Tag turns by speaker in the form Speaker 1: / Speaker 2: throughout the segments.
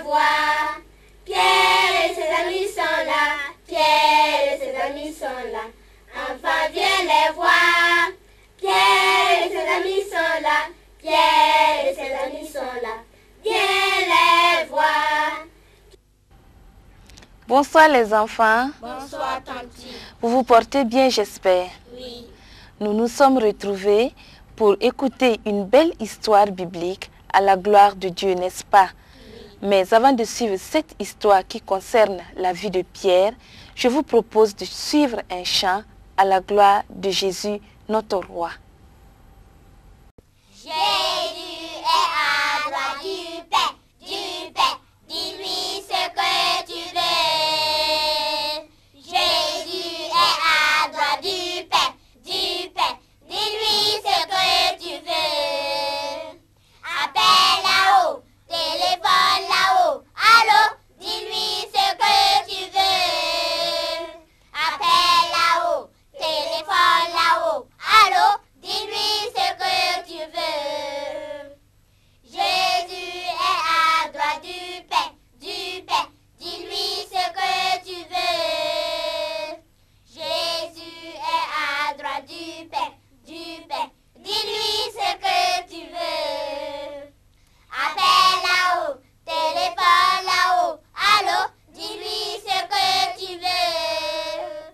Speaker 1: voir. Pierre et ses amis sont là. Pierre et ses amis sont là. Enfants, viens les voir. Pierre et ses amis sont là. Pierre et ses amis sont là. Viens les voir.
Speaker 2: Bonsoir les enfants.
Speaker 1: Bonsoir, Tanti.
Speaker 2: Vous vous portez bien, j'espère.
Speaker 1: Oui.
Speaker 2: Nous nous sommes retrouvés pour écouter une belle histoire biblique à la gloire de Dieu, n'est-ce pas? Mais avant de suivre cette histoire qui concerne la vie de Pierre, je vous propose de suivre un chant à la gloire de Jésus, notre roi.
Speaker 1: Jésus est à droite du Père, dis-lui ce que tu veux. Jésus est à droite du Père, dis-lui ce que tu veux. Appelle là-haut, téléphone là-haut, allô, dis-lui ce que tu veux. Appelle là-haut, téléphone là-haut, allô, dis-lui ce que tu veux. Jésus est à droite du Père, dis-lui ce que tu veux. Jésus est à droite du Père, dis-lui ce que tu veux. Appelle là-haut, téléphone là-haut, allô, dis-lui ce que tu veux.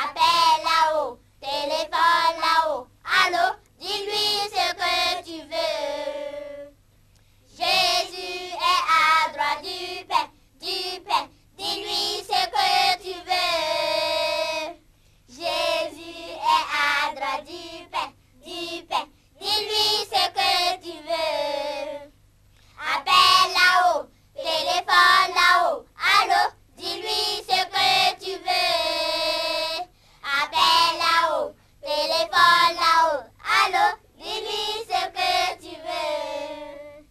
Speaker 1: Appelle là-haut, téléphone là-haut, allô, dis-lui ce que tu veux. Jésus est à droite du Père, dis-lui ce que tu veux. Jésus est à droite du Père, dis-lui ce que tu veux. Appelle là-haut, téléphone là-haut, allô, dis-lui ce que tu veux. Appelle là-haut, téléphone là-haut, allô, dis-lui ce que tu veux.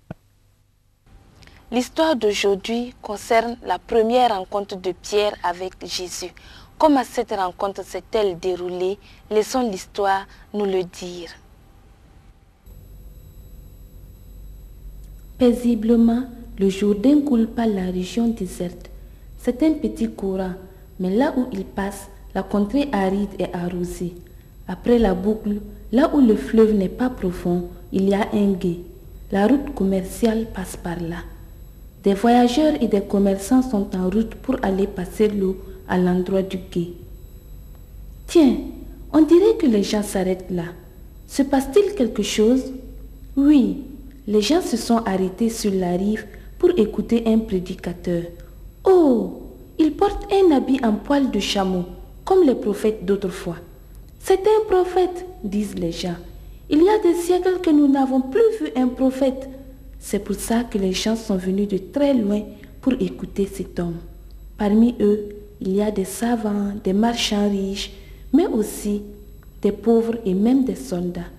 Speaker 2: L'histoire d'aujourd'hui concerne la première rencontre de Pierre avec Jésus. Comment cette rencontre s'est-elle déroulée? Laissons l'histoire nous le dire.
Speaker 3: Paisiblement, le Jourdain coule par la région déserte. C'est un petit courant, mais là où il passe, la contrée aride est arrosée. Après la boucle, là où le fleuve n'est pas profond, il y a un gué. La route commerciale passe par là. Des voyageurs et des commerçants sont en route pour aller passer l'eau à l'endroit du gué. Tiens, on dirait que les gens s'arrêtent là. Se passe-t-il quelque chose? Oui, les gens se sont arrêtés sur la rive pour écouter un prédicateur. Oh, il porte un habit en poil de chameau, comme les prophètes d'autrefois. C'est un prophète, disent les gens. Il y a des siècles que nous n'avons plus vu un prophète. C'est pour ça que les gens sont venus de très loin pour écouter cet homme. Parmi eux, il y a des savants, des marchands riches, mais aussi des pauvres et même des soldats.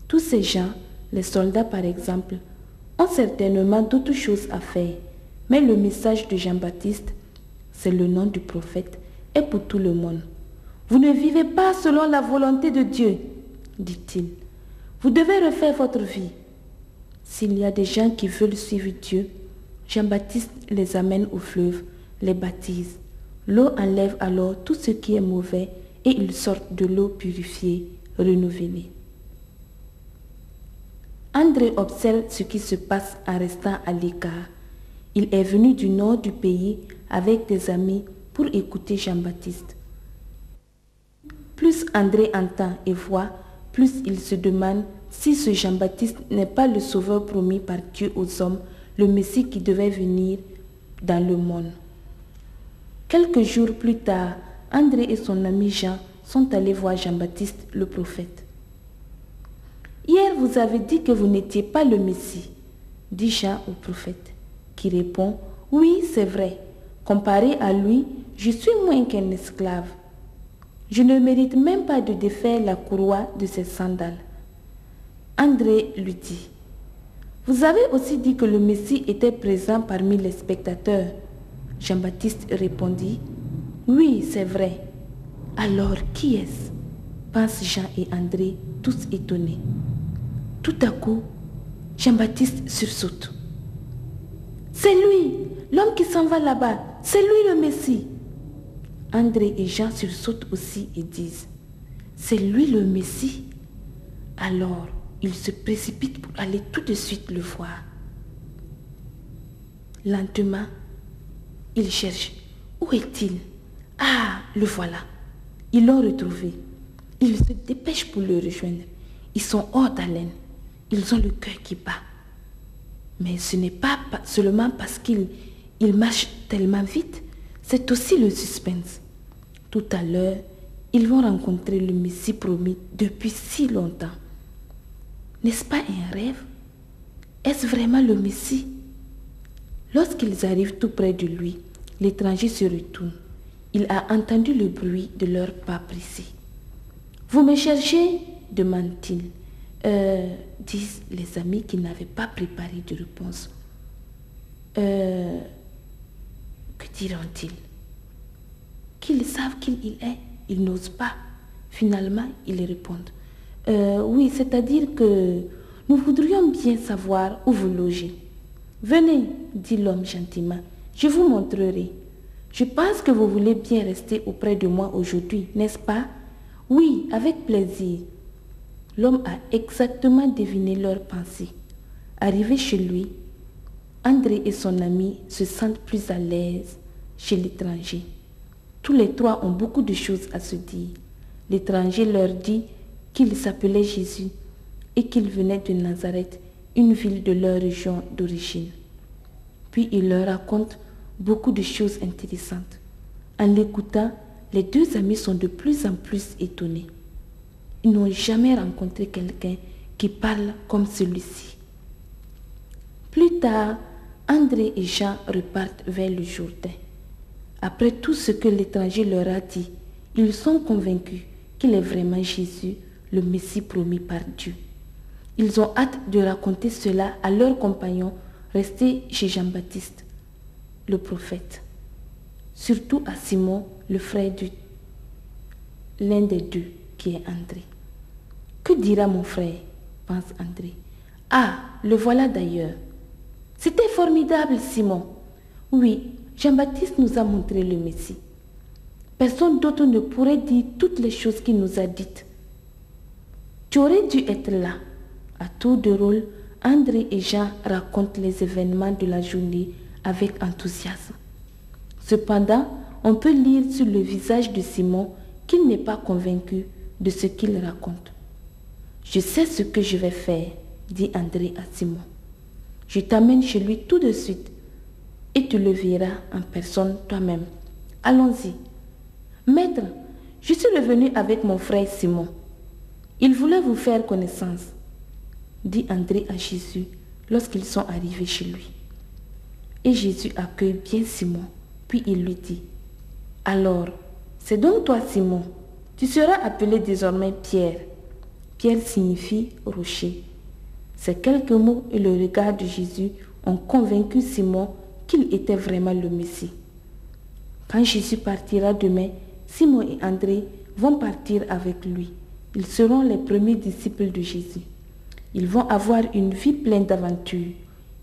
Speaker 3: Tous ces gens, les soldats par exemple, ont certainement d'autres choses à faire. Mais le message de Jean-Baptiste, c'est le nom du prophète, est pour tout le monde. Vous ne vivez pas selon la volonté de Dieu, dit-il. Vous devez refaire votre vie. S'il y a des gens qui veulent suivre Dieu, Jean-Baptiste les amène au fleuve, les baptise. L'eau enlève alors tout ce qui est mauvais et ils sortent de l'eau purifiée, renouvelée. André observe ce qui se passe en restant à l'écart. Il est venu du nord du pays avec des amis pour écouter Jean-Baptiste. Plus André entend et voit, plus il se demande si ce Jean-Baptiste n'est pas le sauveur promis par Dieu aux hommes, le Messie qui devait venir dans le monde. Quelques jours plus tard, André et son ami Jean sont allés voir Jean-Baptiste le prophète. « Hier, vous avez dit que vous n'étiez pas le Messie, dit Jean au prophète, qui répond « Oui, c'est vrai. Comparé à lui, je suis moins qu'un esclave. Je ne mérite même pas de défaire la courroie de ses sandales. » André lui dit « Vous avez aussi dit que le Messie était présent parmi les spectateurs. » Jean-Baptiste répondit « Oui, c'est vrai. » « Alors, qui est-ce » pensent Jean et André, tous étonnés. Tout à coup, Jean-Baptiste sursaute. « C'est lui, l'homme qui s'en va là-bas, c'est lui le Messie. André et Jean sursautent aussi et disent, c'est lui le Messie. Alors, ils se précipitent pour aller tout de suite le voir. Lentement, ils cherchent. Où est-il? Ah, le voilà. Ils l'ont retrouvé. Ils se dépêchent pour le rejoindre. Ils sont hors d'haleine. Ils ont le cœur qui bat. Mais ce n'est pas seulement parce qu'ils marchent tellement vite, c'est aussi le suspense. Tout à l'heure, ils vont rencontrer le Messie promis depuis si longtemps. N'est-ce pas un rêve? Est-ce vraiment le Messie? Lorsqu'ils arrivent tout près de lui, l'étranger se retourne. Il a entendu le bruit de leurs pas pressés. « Vous me cherchez ?» demande-t-il. Disent les amis qui n'avaient pas préparé de réponse. Que diront-ils? Qu'ils savent qui il est, ils n'osent pas. Finalement, ils répondent. Oui, c'est-à-dire que nous voudrions bien savoir où vous logez. Venez, dit l'homme gentiment, je vous montrerai. Je pense que vous voulez bien rester auprès de moi aujourd'hui, n'est-ce pas? Oui, avec plaisir. L'homme a exactement deviné leurs pensées. Arrivé chez lui, André et son ami se sentent plus à l'aise chez l'étranger. Tous les trois ont beaucoup de choses à se dire. L'étranger leur dit qu'il s'appelait Jésus et qu'il venait de Nazareth, une ville de leur région d'origine. Puis il leur raconte beaucoup de choses intéressantes. En l'écoutant, les deux amis sont de plus en plus étonnés. Ils n'ont jamais rencontré quelqu'un qui parle comme celui-ci. Plus tard, André et Jean repartent vers le Jourdain. Après tout ce que l'étranger leur a dit, ils sont convaincus qu'il est vraiment Jésus, le Messie promis par Dieu. Ils ont hâte de raconter cela à leurs compagnons restés chez Jean-Baptiste, le prophète. Surtout à Simon, le frère de l'un des deux, qui est André. Que dira mon frère? Pense André. Ah, le voilà d'ailleurs. C'était formidable, Simon. Oui, Jean-Baptiste nous a montré le Messie. Personne d'autre ne pourrait dire toutes les choses qu'il nous a dites. Tu aurais dû être là. À tour de rôle, André et Jean racontent les événements de la journée avec enthousiasme. Cependant, on peut lire sur le visage de Simon qu'il n'est pas convaincu de ce qu'il raconte. Je sais ce que je vais faire, dit André à Simon. Je t'amène chez lui tout de suite et tu le verras en personne toi-même. Allons-y. Maître, je suis revenu avec mon frère Simon. Il voulait vous faire connaissance, dit André à Jésus lorsqu'ils sont arrivés chez lui. Et Jésus accueille bien Simon, puis il lui dit, « Alors, c'est donc toi Simon, tu seras appelé désormais Pierre. » Pierre signifie rocher. Ces quelques mots et le regard de Jésus ont convaincu Simon qu'il était vraiment le Messie. Quand Jésus partira demain, Simon et André vont partir avec lui. Ils seront les premiers disciples de Jésus. Ils vont avoir une vie pleine d'aventures.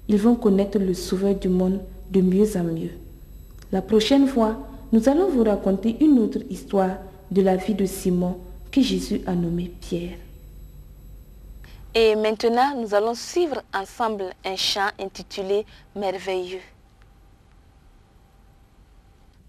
Speaker 3: Ils vont connaître le Sauveur du monde de mieux en mieux. La prochaine fois, nous allons vous raconter une autre histoire de la vie de Simon que Jésus a nommé Pierre.
Speaker 2: Et maintenant, nous allons suivre ensemble un chant intitulé « Merveilleux ».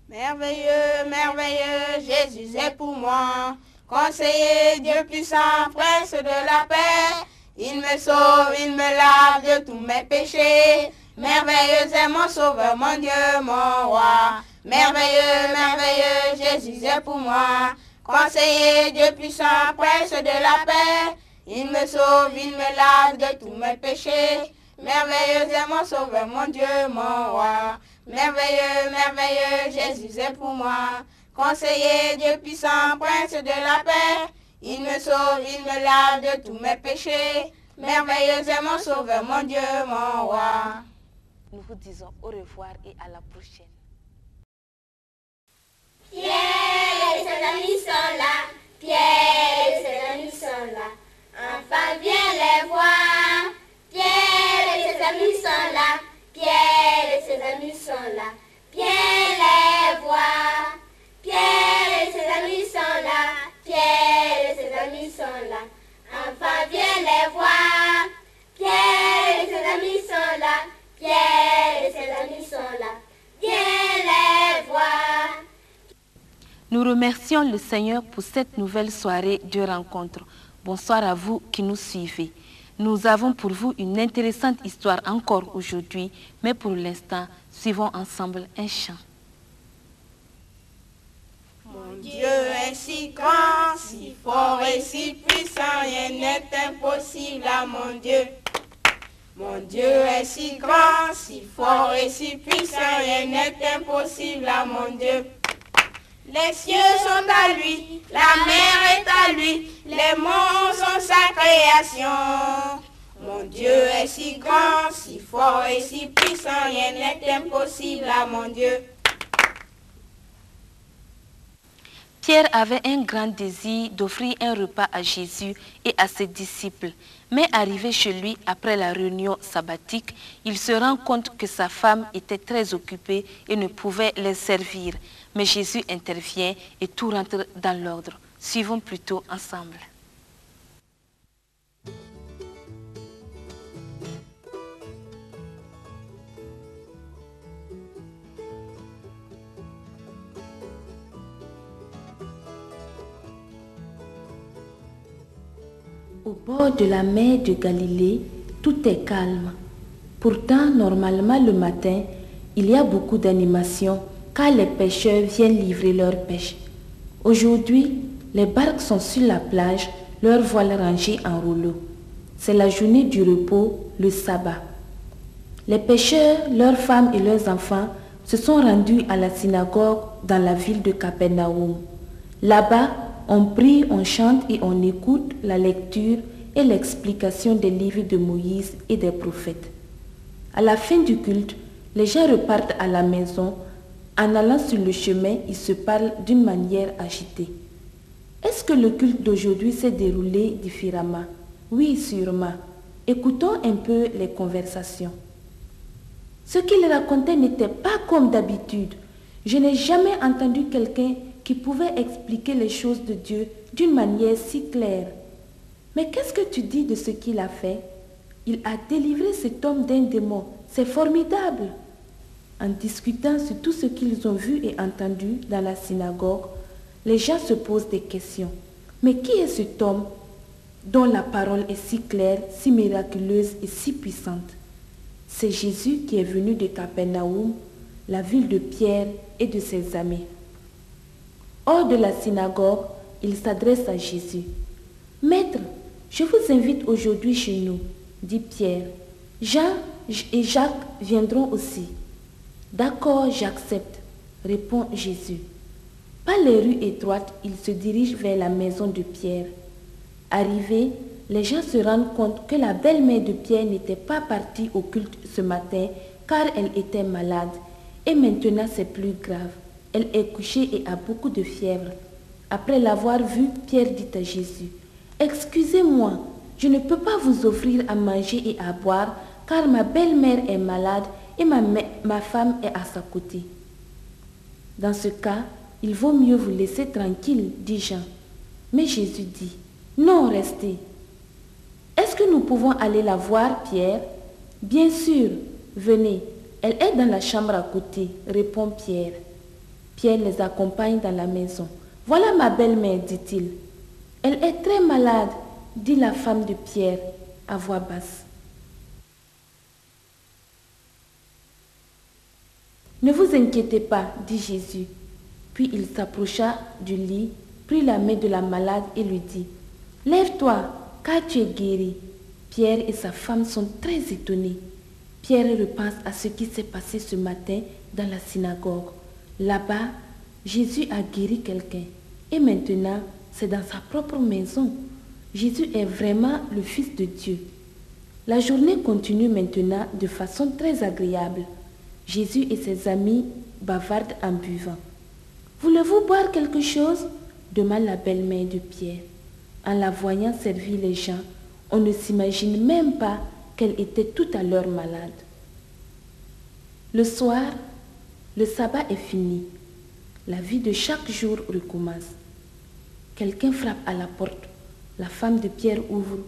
Speaker 4: Merveilleux, merveilleux, Jésus est pour moi. Conseiller, Dieu puissant, prince de la paix. Il me sauve, il me lave de tous mes péchés. Merveilleux est mon sauveur, mon Dieu, mon roi. Merveilleux, merveilleux, Jésus est pour moi. Conseiller, Dieu puissant, prince de la paix. Il me sauve, il me lave de tous mes péchés. Merveilleux est mon sauveur, mon Dieu, mon roi. Merveilleux, merveilleux, Jésus est pour moi. Conseiller, Dieu puissant, prince de la paix. Il me sauve, il me lave de tous mes péchés. Merveilleux est mon sauveur, mon Dieu, mon roi.
Speaker 2: Nous vous disons au revoir et à la prochaine.
Speaker 1: Pierre et ses amis sont là. Pierre et ses amis sont là. Enfin, viens les voir. Pierre et ses amis sont là. Pierre et ses amis sont là. Pierre les voit. Pierre et ses amis sont là. Pierre et ses amis sont là. Enfin, viens les voir. Pierre et ses amis sont là. Pierre et ses amis sont là. Viens les voir.
Speaker 2: Nous remercions le Seigneur pour cette nouvelle soirée de rencontre. Bonsoir à vous qui nous suivez. Nous avons pour vous une intéressante histoire encore aujourd'hui, mais pour l'instant, suivons ensemble un chant.
Speaker 4: Mon Dieu est si grand, si fort et si puissant, rien n'est impossible à mon Dieu. Mon Dieu est si grand, si fort et si puissant, rien n'est impossible à mon Dieu. Les cieux sont à lui, la mer est à lui, les monts sont sa création. Mon Dieu est si grand, si fort et si puissant, rien n'est impossible à mon Dieu.
Speaker 2: Pierre avait un grand désir d'offrir un repas à Jésus et à ses disciples. Mais arrivé chez lui après la réunion sabbatique, il se rend compte que sa femme était très occupée et ne pouvait les servir. Mais Jésus intervient et tout rentre dans l'ordre. Suivons plutôt ensemble.
Speaker 3: Au bord de la mer de Galilée, tout est calme. Pourtant, normalement le matin, il y a beaucoup d'animation car les pêcheurs viennent livrer leur pêche. Aujourd'hui, les barques sont sur la plage, leurs voiles rangées en rouleau. C'est la journée du repos, le sabbat. Les pêcheurs, leurs femmes et leurs enfants se sont rendus à la synagogue dans la ville de Capernaum. Là-bas, on prie, on chante et on écoute la lecture et l'explication des livres de Moïse et des prophètes. À la fin du culte, les gens repartent à la maison. En allant sur le chemin, ils se parlent d'une manière agitée. Est-ce que le culte d'aujourd'hui s'est déroulé différemment? Oui, sûrement. Écoutons un peu les conversations. Ce qu'ils racontaient n'était pas comme d'habitude. Je n'ai jamais entendu quelqu'un qui pouvait expliquer les choses de Dieu d'une manière si claire. Mais qu'est-ce que tu dis de ce qu'il a fait? Il a délivré cet homme d'un démon. C'est formidable. En discutant sur tout ce qu'ils ont vu et entendu dans la synagogue, les gens se posent des questions. Mais qui est cet homme dont la parole est si claire, si miraculeuse et si puissante? C'est Jésus qui est venu de Capernaum, la ville de Pierre et de ses amis. Hors de la synagogue, il s'adresse à Jésus. « Maître, je vous invite aujourd'hui chez nous, dit Pierre. Jean et Jacques viendront aussi. » « D'accord, j'accepte, répond Jésus. Par les rues étroites, il se dirige vers la maison de Pierre. Arrivés, les gens se rendent compte que la belle-mère de Pierre n'était pas partie au culte ce matin car elle était malade. Et maintenant c'est plus grave. Elle est couchée et a beaucoup de fièvre. Après l'avoir vue, Pierre dit à Jésus, « Excusez-moi, je ne peux pas vous offrir à manger et à boire car ma belle-mère est malade et ma femme est à sa côté. » Dans ce cas, il vaut mieux vous laisser tranquille, dit Jean. Mais Jésus dit, « Non, restez. » « Est-ce que nous pouvons aller la voir, Pierre? » « Bien sûr, venez. Elle est dans la chambre à côté, répond Pierre. Pierre les accompagne dans la maison. « Voilà ma belle-mère, dit-il. »« Elle est très malade, dit la femme de Pierre à voix basse. « Ne vous inquiétez pas, dit Jésus. » Puis il s'approcha du lit, prit la main de la malade et lui dit, « Lève-toi, car tu es guéri. » Pierre et sa femme sont très étonnés. Pierre repense à ce qui s'est passé ce matin dans la synagogue. Là-bas, Jésus a guéri quelqu'un. Et maintenant, c'est dans sa propre maison. Jésus est vraiment le Fils de Dieu. La journée continue maintenant de façon très agréable. Jésus et ses amis bavardent en buvant. « Voulez-vous boire quelque chose ?» demande la belle-mère de Pierre. En la voyant servir les gens, on ne s'imagine même pas qu'elle était tout à l'heure malade. Le soir, Le sabbat est fini. La vie de chaque jour recommence. Quelqu'un frappe à la porte. La femme de Pierre ouvre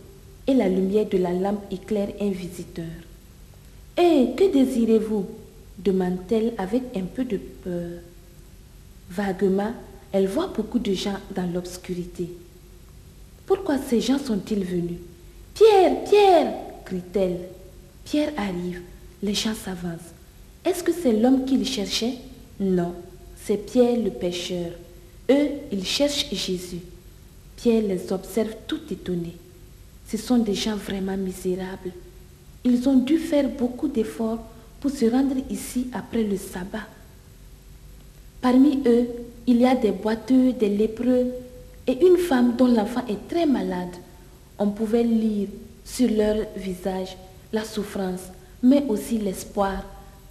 Speaker 3: et la lumière de la lampe éclaire un visiteur. « Hé, que désirez-vous » demande-t-elle avec un peu de peur. Vaguement, elle voit beaucoup de gens dans l'obscurité. Pourquoi ces gens sont-ils venus? « Pierre, Pierre !» crie-t-elle. Pierre arrive. Les gens s'avancent. Est-ce que c'est l'homme qu'ils cherchaient? Non, c'est Pierre le pêcheur. Eux, ils cherchent Jésus. Pierre les observe tout étonné. Ce sont des gens vraiment misérables. Ils ont dû faire beaucoup d'efforts pour se rendre ici après le sabbat. Parmi eux, il y a des boiteux, des lépreux et une femme dont l'enfant est très malade. On pouvait lire sur leur visage la souffrance, mais aussi l'espoir,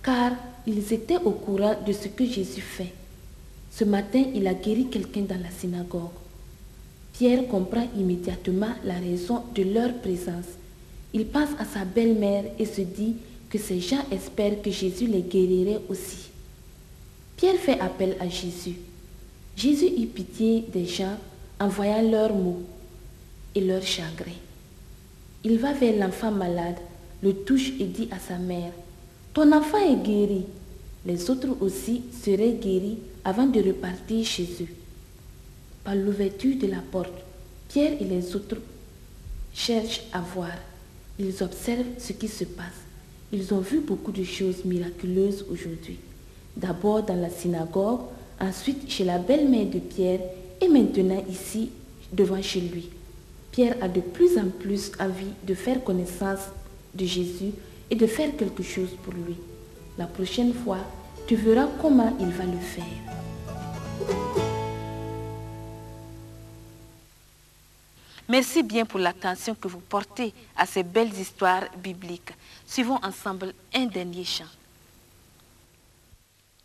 Speaker 3: car ils étaient au courant de ce que Jésus fait. Ce matin, il a guéri quelqu'un dans la synagogue. Pierre comprend immédiatement la raison de leur présence. Il pense à sa belle-mère et se dit que ces gens espèrent que Jésus les guérirait aussi. Pierre fait appel à Jésus. Jésus eut pitié des gens en voyant leurs maux et leurs chagrins. Il va vers l'enfant malade, le touche et dit à sa mère, « Ton enfant est guéri. » Les autres aussi seraient guéris avant de repartir chez eux. Par l'ouverture de la porte, Pierre et les autres cherchent à voir. Ils observent ce qui se passe. Ils ont vu beaucoup de choses miraculeuses aujourd'hui. D'abord dans la synagogue, ensuite chez la belle-mère de Pierre et maintenant ici devant chez lui. Pierre a de plus en plus envie de faire connaissance de Jésus et de faire quelque chose pour lui. La prochaine fois, tu verras comment il va le faire.
Speaker 2: Merci bien pour l'attention que vous portez à ces belles histoires bibliques. Suivons ensemble un dernier chant.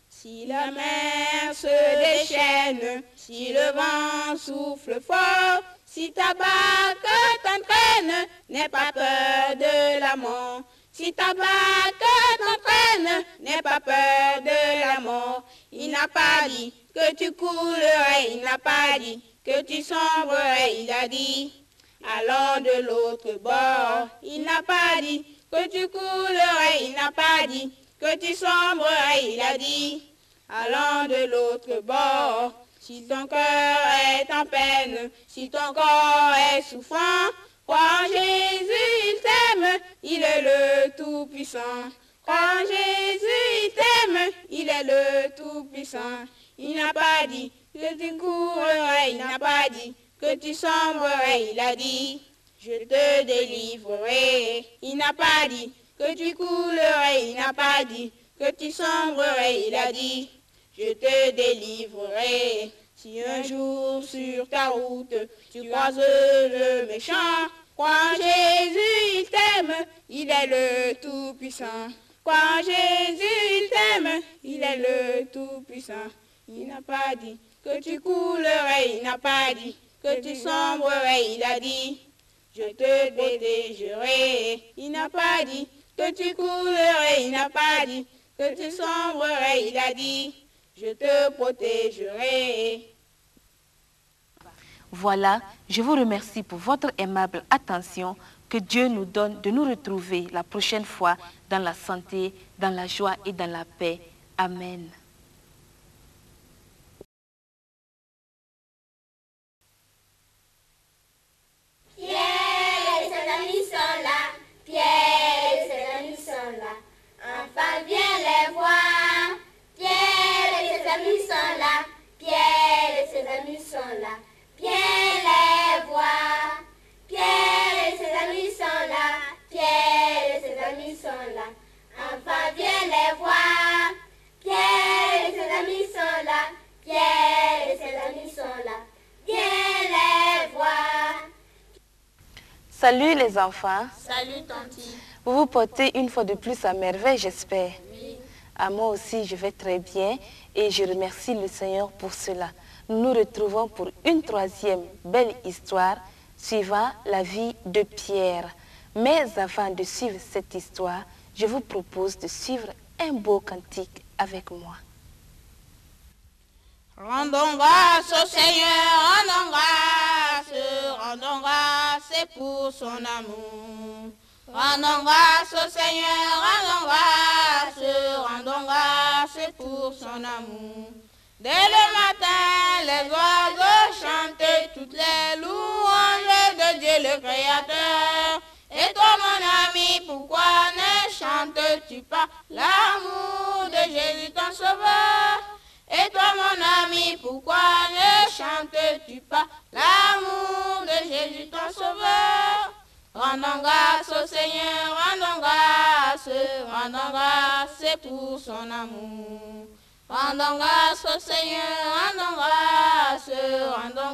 Speaker 4: Si la mer se déchaîne, si le vent souffle fort, si ta barque t'entraîne, n'aie pas peur de la mort. Si ta barque t'entraîne, n'aie pas peur de la mort. Il n'a pas dit que tu coulerais, il n'a pas dit que tu sombrerais, il a dit, allons de l'autre bord. Il n'a pas dit que tu coulerais, il n'a pas dit que tu sombrerais, il a dit, allons de l'autre bord. Si ton cœur est en peine, si ton corps est souffrant, crois en Jésus, il t'aime, il est le Tout-Puissant. Crois en Jésus, il t'aime, il est le Tout-Puissant. Il n'a pas dit que tu courrais, il n'a pas dit que tu sombrerais, il a dit, je te délivrerai. Il n'a pas dit que tu coulerais, il n'a pas dit que tu sombrerais, il a dit, je te délivrerai. Si un jour sur ta route tu croises le méchant, crois en Jésus, il t'aime, il est le Tout-Puissant. Crois en Jésus, il t'aime, il est le Tout-Puissant. Il n'a pas dit que tu coulerais, il n'a pas dit que tu sombrerais, il a dit, je te protégerai. Il n'a pas dit que tu coulerais, il n'a pas dit que tu sombrerais, il a dit, je te protégerai.
Speaker 2: Voilà, je vous remercie pour votre aimable attention. Que Dieu nous donne de nous retrouver la prochaine fois dans la santé, dans la joie et dans la paix. Amen.
Speaker 1: Pierre et ses amis sont là. Pierre et ses amis sont là. Enfin, viens les voir. Pierre et ses amis sont là. Pierre et ses amis sont là. Viens les voir. Pierre et ses amis sont là. Pierre et ses amis sont là. Enfin, viens les voir. Pierre et ses amis sont là. Pierre et ses amis sont là. Viens les voir.
Speaker 2: Salut les enfants.
Speaker 4: Salut Tanti.
Speaker 2: Vous vous portez une fois de plus à merveille, j'espère.
Speaker 4: Oui.
Speaker 2: À moi aussi, je vais très bien et je remercie le Seigneur pour cela. Nous nous retrouvons pour une troisième belle histoire suivant la vie de Pierre. Mais avant de suivre cette histoire, je vous propose de suivre un beau cantique avec moi.
Speaker 4: Rendons grâce au Seigneur, rendons grâce pour son amour. Rendons grâce au Seigneur, rendons grâce pour son amour. Dès le matin, les oiseaux chantent toutes les louanges de Dieu le Créateur. Et toi, mon ami, pourquoi ne chantes-tu pas l'amour de Jésus ton Sauveur? Et toi, mon ami, pourquoi ne chantes-tu pas l'amour de Jésus ton Sauveur? Rendons grâce au Seigneur, rendons grâce pour son amour. Rendons grâce au Seigneur, rendons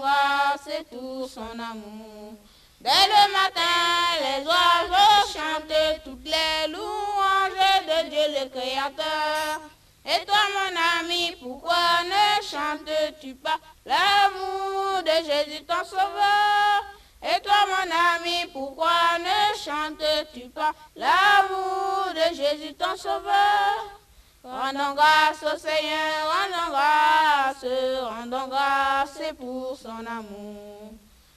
Speaker 4: grâce pour son amour. Dès le matin, les oiseaux chantent toutes les louanges de Dieu le Créateur. Et toi, mon ami, pourquoi ne chantes-tu pas l'amour de Jésus ton Sauveur? Et toi, mon ami, pourquoi ne chantes-tu pas l'amour de Jésus ton Sauveur? Rendons grâce au Seigneur, rendons grâce pour son amour.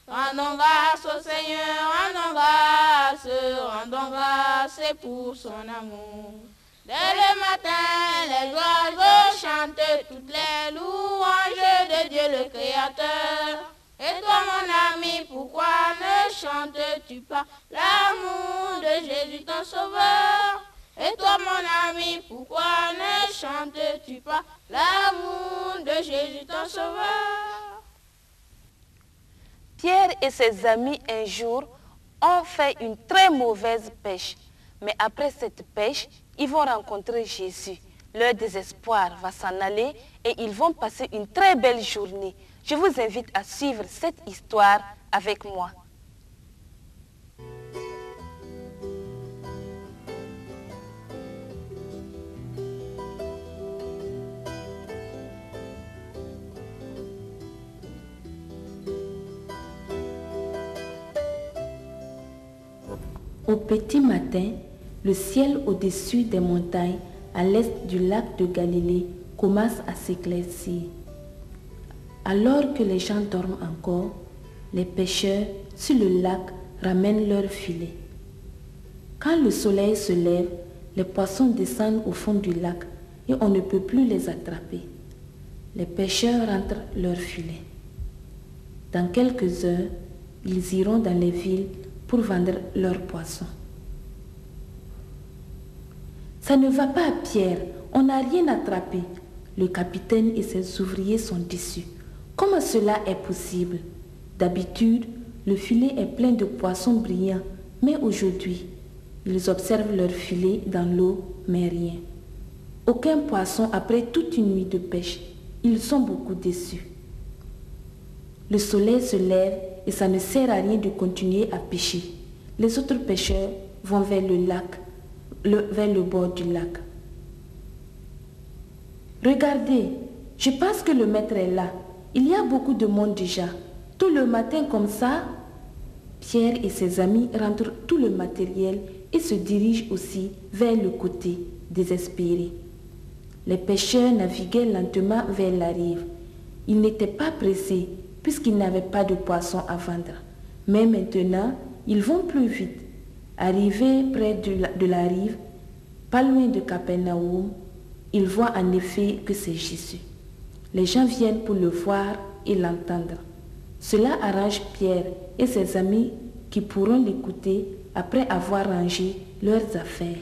Speaker 4: Rendons grâce au Seigneur, rendons grâce pour son amour. Dès le matin, les oiseaux chantent toutes les louanges de Dieu le Créateur. Et toi, mon ami, pourquoi ne chantes-tu pas l'amour de Jésus ton Sauveur? Et toi, mon ami, pourquoi ne chantes-tu pas l'amour de Jésus ton Sauveur?
Speaker 2: Pierre et ses amis un jour ont fait une très mauvaise pêche. Mais après cette pêche, ils vont rencontrer Jésus. Leur désespoir va s'en aller et ils vont passer une très belle journée. Je vous invite à suivre cette histoire avec moi.
Speaker 3: Au petit matin, le ciel au-dessus des montagnes à l'est du lac de Galilée commence à s'éclaircir. Alors que les gens dorment encore, les pêcheurs sur le lac ramènent leurs filets. Quand le soleil se lève, les poissons descendent au fond du lac et on ne peut plus les attraper. Les pêcheurs rentrent leurs filets. Dans quelques heures, ils iront dans les villes pour vendre leurs poissons. Ça ne va pas, Pierre, on n'a rien attrapé. Le capitaine et ses ouvriers sont déçus. Comment cela est possible? D'habitude, le filet est plein de poissons brillants, mais aujourd'hui, ils observent leur filet dans l'eau, mais rien. Aucun poisson après toute une nuit de pêche. Ils sont beaucoup déçus. Le soleil se lève et ça ne sert à rien de continuer à pêcher. Les autres pêcheurs vont vers le lac, vers le bord du lac. Regardez, je pense que le maître est là. Il y a beaucoup de monde déjà. Tout le matin comme ça, Pierre et ses amis rentrent tout le matériel et se dirigent aussi vers le côté, désespérés. Les pêcheurs naviguaient lentement vers la rive. Ils n'étaient pas pressés puisqu'ils n'avaient pas de poissons à vendre. Mais maintenant, ils vont plus vite. Arrivés près de la rive, pas loin de Capernaum, ils voient en effet que c'est Jésus. Les gens viennent pour le voir et l'entendre. Cela arrange Pierre et ses amis qui pourront l'écouter après avoir rangé leurs affaires.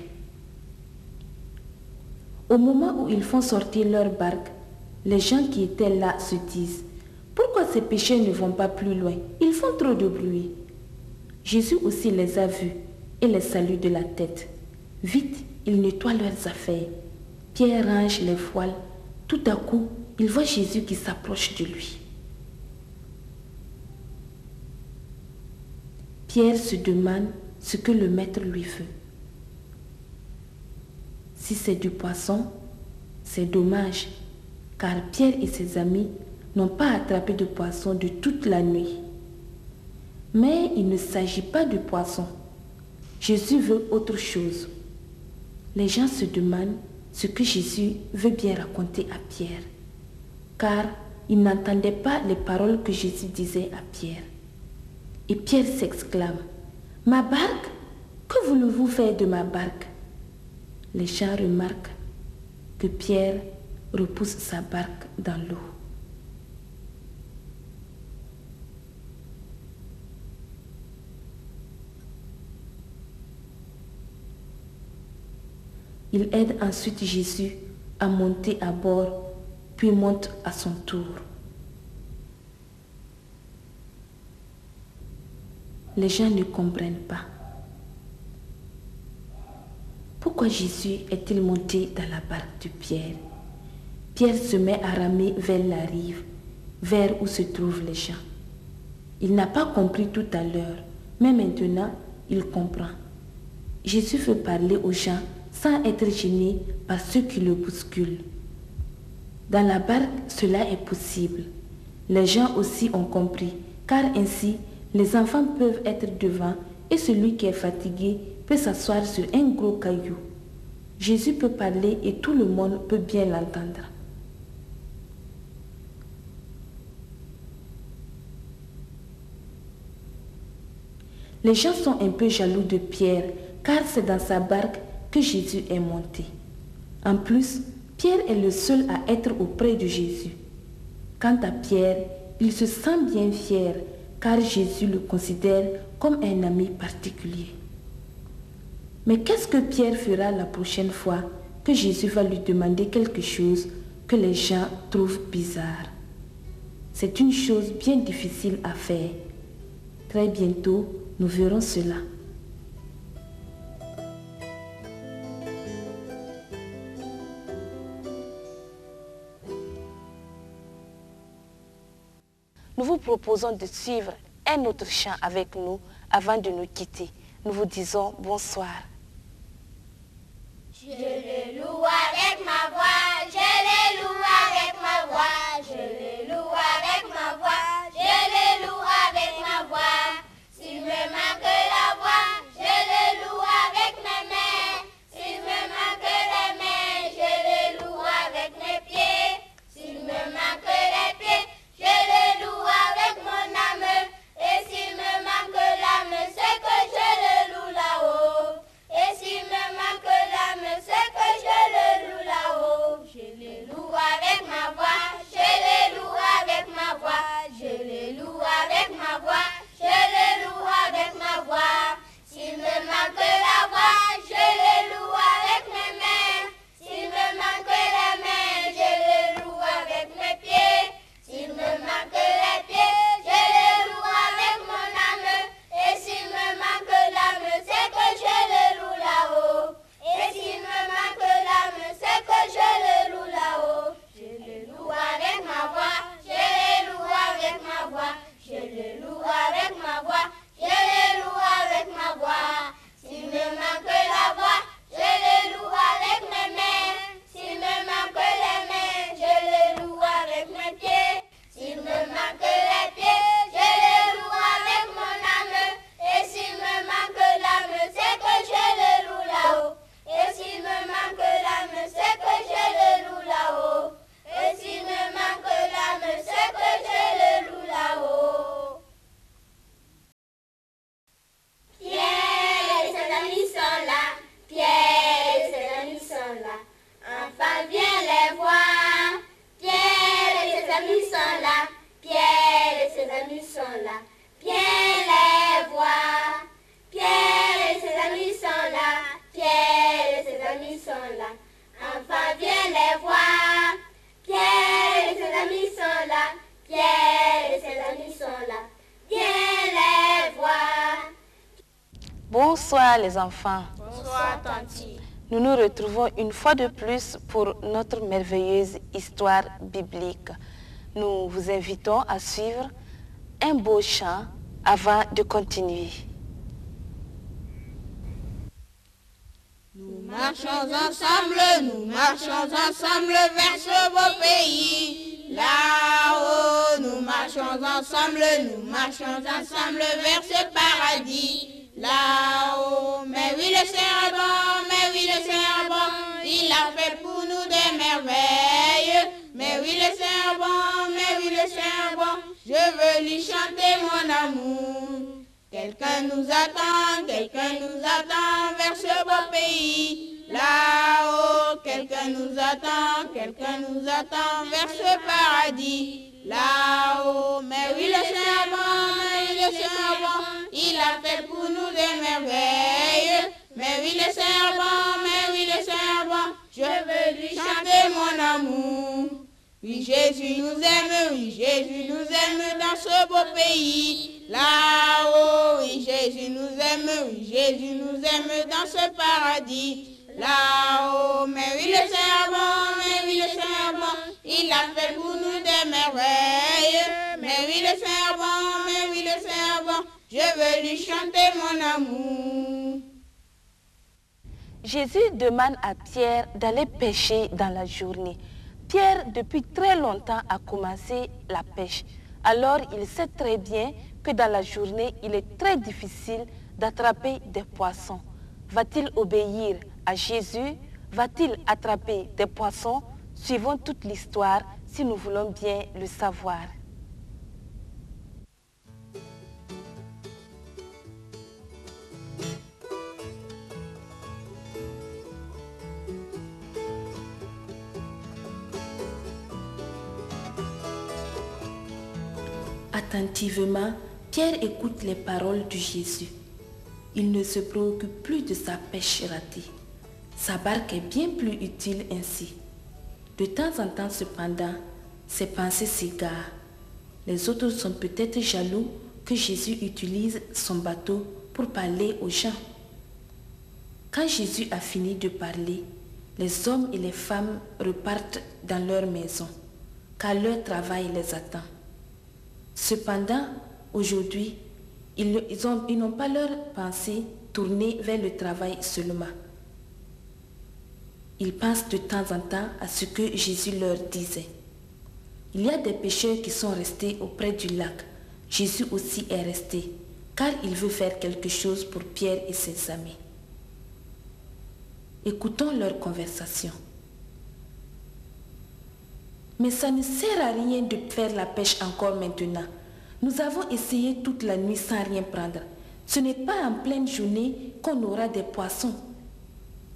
Speaker 3: Au moment où ils font sortir leur barque, les gens qui étaient là se disent: pourquoi ces pêcheurs ne vont pas plus loin? Ils font trop de bruit. Jésus aussi les a vus et les salue de la tête. Vite, ils nettoient leurs affaires. Pierre range les voiles. Tout à coup, il voit Jésus qui s'approche de lui. Pierre se demande ce que le maître lui veut. Si c'est du poisson, c'est dommage, car Pierre et ses amis n'ont pas attrapé de poisson de toute la nuit. Mais il ne s'agit pas de poisson. Jésus veut autre chose. Les gens se demandent ce que Jésus veut bien raconter à Pierre, car il n'entendait pas les paroles que Jésus disait à Pierre. Et Pierre s'exclame, « Ma barque? Que voulez-vous faire de ma barque ?» Les gens remarquent que Pierre repousse sa barque dans l'eau. Il aide ensuite Jésus à monter à bord, puis monte à son tour. Les gens ne comprennent pas. Pourquoi Jésus est-il monté dans la barque de Pierre? Pierre se met à ramer vers la rive, vers où se trouvent les gens. Il n'a pas compris tout à l'heure, mais maintenant il comprend. Jésus veut parler aux gens sans être gêné par ceux qui le bousculent. Dans la barque, cela est possible. Les gens aussi ont compris, car ainsi, les enfants peuvent être devant et celui qui est fatigué peut s'asseoir sur un gros caillou. Jésus peut parler et tout le monde peut bien l'entendre. Les gens sont un peu jaloux de Pierre, car c'est dans sa barque que Jésus est monté. En plus, Pierre est le seul à être auprès de Jésus. Quant à Pierre, il se sent bien fier, car Jésus le considère comme un ami particulier. Mais qu'est-ce que Pierre fera la prochaine fois que Jésus va lui demander quelque chose que les gens trouvent bizarre? C'est une chose bien difficile à faire. Très bientôt, nous verrons cela.
Speaker 2: Nous vous proposons de suivre un autre chant avec nous avant de nous quitter. Nous vous disons bonsoir.
Speaker 1: Je le loue avec ma voix, je le loue avec ma voix, je le loue avec ma voix, je le loue avec ma voix. S'il me manque la voix, je le loue avec mes mains. S'il me manque les mains, je le loue avec mes pieds. S'il me manque les pieds, je le loue avec mon âme. Et s'il me manque l'âme, c'est que je le loue là-haut. Et s'il me manque l'âme, c'est que je le loue là-haut. Je le loue avec ma voix, je le loue avec ma voix, je le loue avec ma voix, je le loue avec ma voix. S'il me manque la voix, je le loue avec mes mains. S'il me manque les mains, je le loue avec mes pieds. S'il me manque les pieds, je le loue avec mon âme. Et s'il me manque l'âme, c'est que je le loue là-haut. Et s'il me manque l'âme, c'est que je le loue là-haut. Je le loue avec ma voix, je le loue avec ma voix, je le loue avec ma voix, je le loue avec ma voix. S'il me manque la voix, je le loue avec mes mains. S'il me manque les mains, je le loue avec mes pieds. S'il me manque les pieds, je le loue avec mon âme. Et s'il me manque l'âme, c'est que je le loue là-haut. Et s'il me manque l'âme, c'est que je le loue là-haut. Et s'il me manque l'âme, c'est que je le loue là-haut. Pierre et ses amis sont là. Pierre et ses amis sont là. Enfin, viens les voir. Pierre et ses amis sont là. Pierre et ses amis sont là. Viens les voir. Pierre et ses amis sont là. Pierre et ses amis sont là. Enfin, viens les voir. Pierre et ses amis sont là. Pierre et ses amis sont là. Viens les voir.
Speaker 2: Bonsoir les enfants.
Speaker 4: Bonsoir, Tanti.
Speaker 2: Nous nous retrouvons une fois de plus pour notre merveilleuse histoire biblique. Nous vous invitons à suivre un beau chant avant de continuer.
Speaker 4: Nous marchons ensemble vers ce beau pays. Là-haut, nous marchons ensemble vers ce paradis. Là-haut, mais oui le Seigneur est bon, mais oui le Seigneur est bon, il a fait pour nous des merveilles. Mais oui le Seigneur est bon, mais oui Seigneur bon, je veux lui chanter mon amour. Quelqu'un nous attend vers ce beau pays. Là-haut, quelqu'un nous attend vers ce paradis. Là-haut, mais oui, le Seigneur bon, il a fait pour nous des merveilles. Mais oui, le Seigneur bon, je veux lui chanter mon amour. Oui, Jésus nous aime dans ce beau pays. Là-haut, oui, Jésus nous aime dans ce paradis. Là-haut, mais oui, le Seigneur bon, il a fait pour nous des merveilles. Mais oui, le Seigneur bon, je veux lui chanter mon amour.
Speaker 2: Jésus demande à Pierre d'aller pêcher dans la journée. Pierre, depuis très longtemps, a commencé la pêche. Alors, il sait très bien que dans la journée, il est très difficile d'attraper des poissons. Va-t-il obéir à Jésus? Va-t-il attraper des poissons? Suivons toute l'histoire si nous voulons bien le savoir.
Speaker 3: Attentivement, Pierre écoute les paroles de Jésus. Il ne se préoccupe plus de sa pêche ratée. Sa barque est bien plus utile ainsi. De temps en temps cependant, ses pensées s'égarent. Les autres sont peut-être jaloux que Jésus utilise son bateau pour parler aux gens. Quand Jésus a fini de parler, les hommes et les femmes repartent dans leur maison, car leur travail les attend. Cependant, aujourd'hui, ils n'ont pas leur pensée tournée vers le travail seulement. Ils pensent de temps en temps à ce que Jésus leur disait. Il y a des pêcheurs qui sont restés auprès du lac. Jésus aussi est resté, car il veut faire quelque chose pour Pierre et ses amis. Écoutons leur conversation. Mais ça ne sert à rien de faire la pêche encore maintenant. Nous avons essayé toute la nuit sans rien prendre. Ce n'est pas en pleine journée qu'on aura des poissons.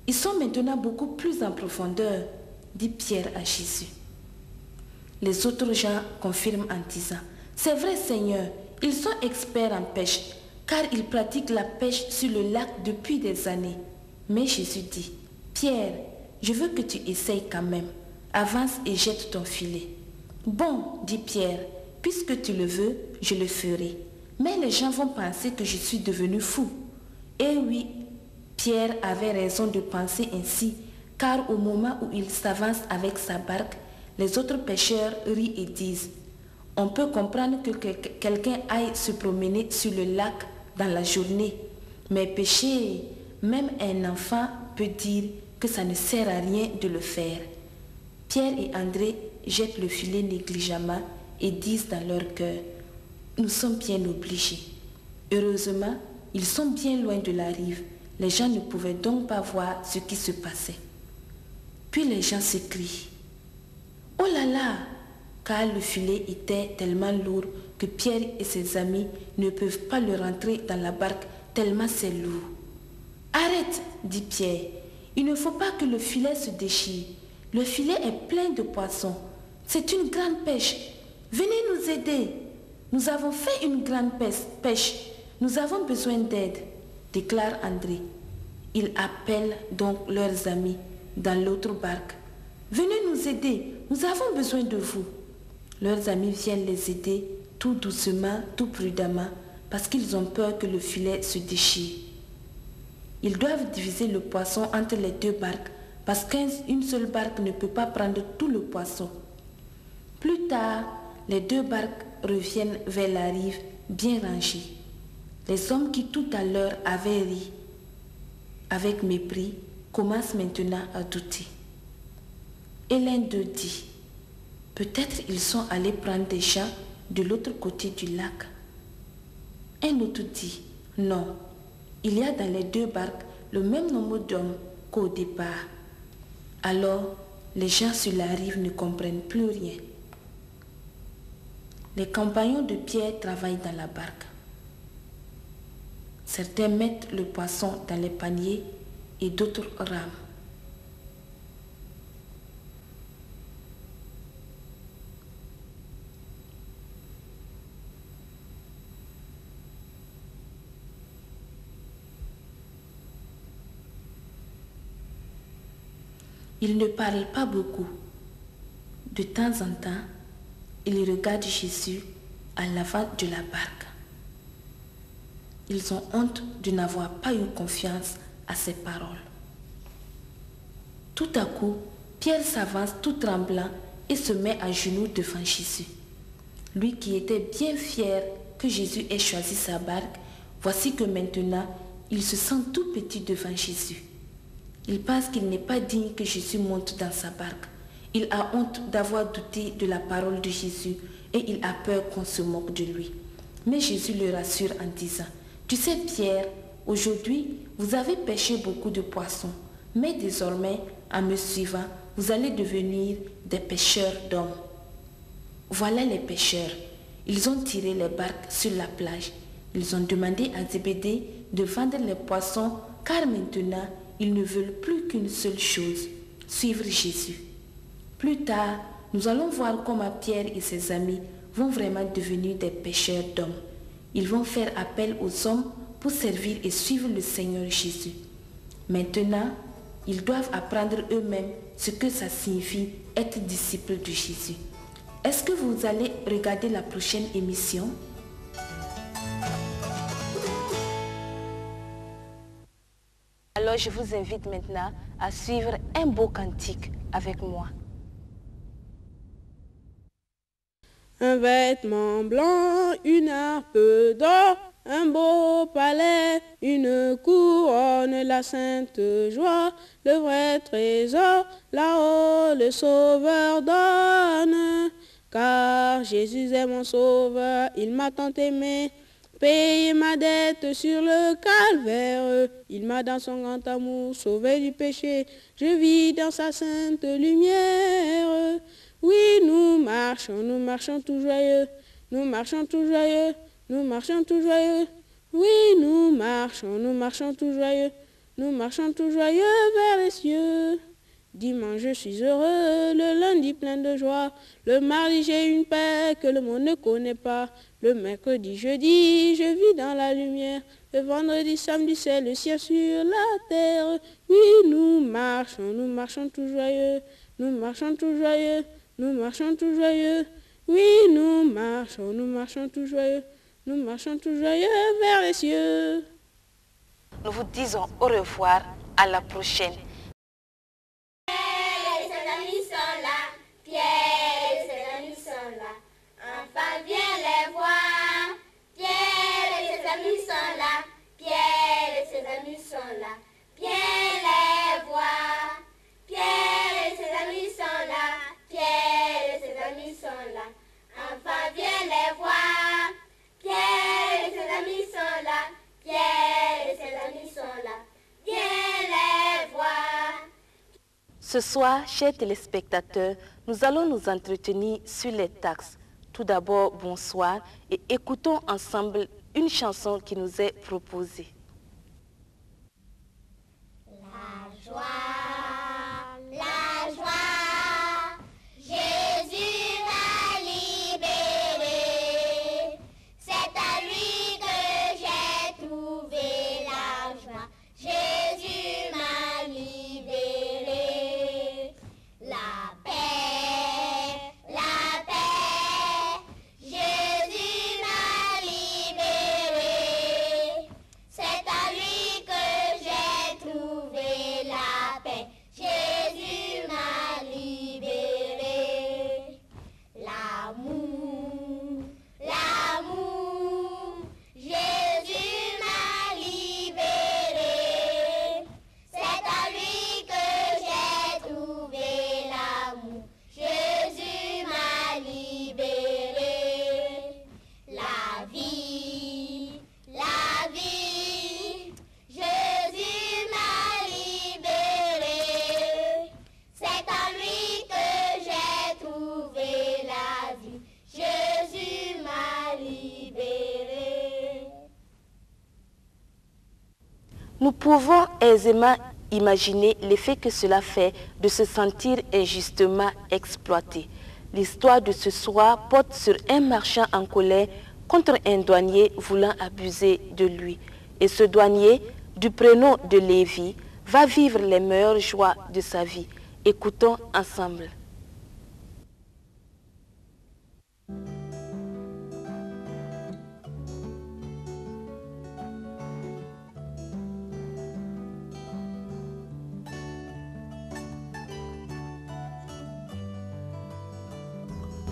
Speaker 3: Ils sont maintenant beaucoup plus en profondeur, dit Pierre à Jésus. Les autres gens confirment en disant, c'est vrai Seigneur, ils sont experts en pêche, car ils pratiquent la pêche sur le lac depuis des années. Mais Jésus dit, Pierre, je veux que tu essayes quand même. Avance et jette ton filet. Bon, dit Pierre, puisque tu le veux, je le ferai. Mais les gens vont penser que je suis devenu fou. Eh oui, Pierre avait raison de penser ainsi, car au moment où il s'avance avec sa barque, les autres pêcheurs rient et disent, on peut comprendre que quelqu'un aille se promener sur le lac dans la journée, mais pêcher, même un enfant peut dire que ça ne sert à rien de le faire. Pierre et André jettent le filet négligemment et disent dans leur cœur, nous sommes bien obligés. Heureusement, ils sont bien loin de la rive. Les gens ne pouvaient donc pas voir ce qui se passait. Puis les gens s'écrient, oh là là, car le filet était tellement lourd que Pierre et ses amis ne peuvent pas le rentrer dans la barque tellement c'est lourd. Arrête, dit Pierre, il ne faut pas que le filet se déchire. Le filet est plein de poissons. C'est une grande pêche. Venez nous aider. Nous avons fait une grande pêche. Nous avons besoin d'aide, déclare André. Ils appellent donc leurs amis dans l'autre barque. Venez nous aider. Nous avons besoin de vous. Leurs amis viennent les aider tout doucement, tout prudemment, parce qu'ils ont peur que le filet se déchire. Ils doivent diviser le poisson entre les deux barques, parce qu'une seule barque ne peut pas prendre tout le poisson. Plus tard, les deux barques reviennent vers la rive bien rangées. Les hommes qui tout à l'heure avaient ri avec mépris commencent maintenant à douter. Et l'un d'eux dit, peut-être ils sont allés prendre des gens de l'autre côté du lac. Un autre dit, non, il y a dans les deux barques le même nombre d'hommes qu'au départ. Alors, les gens sur la rive ne comprennent plus rien. Les compagnons de Pierre travaillent dans la barque. Certains mettent le poisson dans les paniers et d'autres rament. Ils ne parlent pas beaucoup. De temps en temps, ils regardent Jésus à l'avant de la barque. Ils ont honte de n'avoir pas eu confiance à ses paroles. Tout à coup, Pierre s'avance tout tremblant et se met à genoux devant Jésus. Lui qui était bien fier que Jésus ait choisi sa barque, voici que maintenant, il se sent tout petit devant Jésus. Il pense qu'il n'est pas digne que Jésus monte dans sa barque. Il a honte d'avoir douté de la parole de Jésus et il a peur qu'on se moque de lui. Mais Jésus le rassure en disant, « Tu sais Pierre, aujourd'hui vous avez pêché beaucoup de poissons, mais désormais, en me suivant, vous allez devenir des pêcheurs d'hommes. » Voilà les pêcheurs. Ils ont tiré les barques sur la plage. Ils ont demandé à Zébédée de vendre les poissons car maintenant, ils ne veulent plus qu'une seule chose, suivre Jésus. Plus tard, nous allons voir comment Pierre et ses amis vont vraiment devenir des pêcheurs d'hommes. Ils vont faire appel aux hommes pour servir et suivre le Seigneur Jésus. Maintenant, ils doivent apprendre eux-mêmes ce que ça signifie être disciple de Jésus. Est-ce que vous allez regarder la prochaine émission?
Speaker 2: Alors je vous invite maintenant à suivre un beau cantique avec moi.
Speaker 4: Un vêtement blanc, une harpe d'or, un beau palais, une couronne, la sainte joie, le vrai trésor, là-haut le Sauveur donne. Car Jésus est mon Sauveur, il m'a tant aimé, payé ma dette sur le calvaire. Il m'a dans son grand amour sauvé du péché, je vis dans sa sainte lumière. Oui, nous marchons tout joyeux, nous marchons tout joyeux, nous marchons tout joyeux. Oui, nous marchons tout joyeux, nous marchons tout joyeux vers les cieux. Dimanche, je suis heureux, le lundi plein de joie, le mardi, j'ai une paix que le monde ne connaît pas. Le mercredi, jeudi, je vis dans la lumière, le vendredi, samedi, c'est le ciel sur la terre. Oui, nous marchons tout joyeux, nous marchons tout joyeux. Nous marchons tout joyeux, oui, nous marchons tout joyeux, nous marchons tout joyeux vers les cieux.
Speaker 2: Nous vous disons au revoir, à la prochaine.
Speaker 1: Pierre et ses amis sont là, Pierre et ses amis sont là, enfin viens les voir. Pierre et ses amis sont là, Pierre et ses amis sont là, viens les voir. Pierre et ses amis sont là, Pierre et ses amis sont là, enfin viens les voir. Pierre et ses amis sont là, Pierre et ses amis sont là, viens les voir.
Speaker 2: Ce soir, chers téléspectateurs, nous allons nous entretenir sur les taxes. Tout d'abord, bonsoir et écoutons ensemble une chanson qui nous est proposée.
Speaker 1: La joie. La joie, Jésus m'a libéré, c'est à lui que j'ai trouvé la joie. Jésus m'a libéré, la paix, Jésus m'a libéré, c'est à lui que j'ai trouvé la paix.
Speaker 2: Nous pouvons aisément imaginer l'effet que cela fait de se sentir injustement exploité. L'histoire de ce soir porte sur un marchand en colère contre un douanier voulant abuser de lui. Et ce douanier, du prénom de Lévi, va vivre les meilleures joies de sa vie. Écoutons ensemble.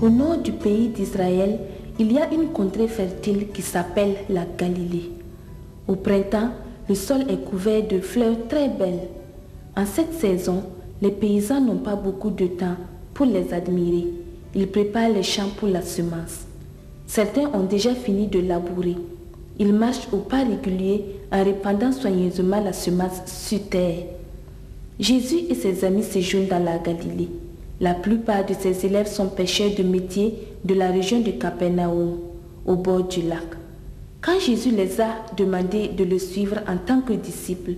Speaker 3: Au nord du pays d'Israël, il y a une contrée fertile qui s'appelle la Galilée. Au printemps, le sol est couvert de fleurs très belles. En cette saison, les paysans n'ont pas beaucoup de temps pour les admirer. Ils préparent les champs pour la semence. Certains ont déjà fini de labourer. Ils marchent au pas régulier en répandant soigneusement la semence sur terre. Jésus et ses amis séjournent dans la Galilée. La plupart de ses élèves sont pêcheurs de métier de la région de Capernaum, au bord du lac. Quand Jésus les a demandé de le suivre en tant que disciples,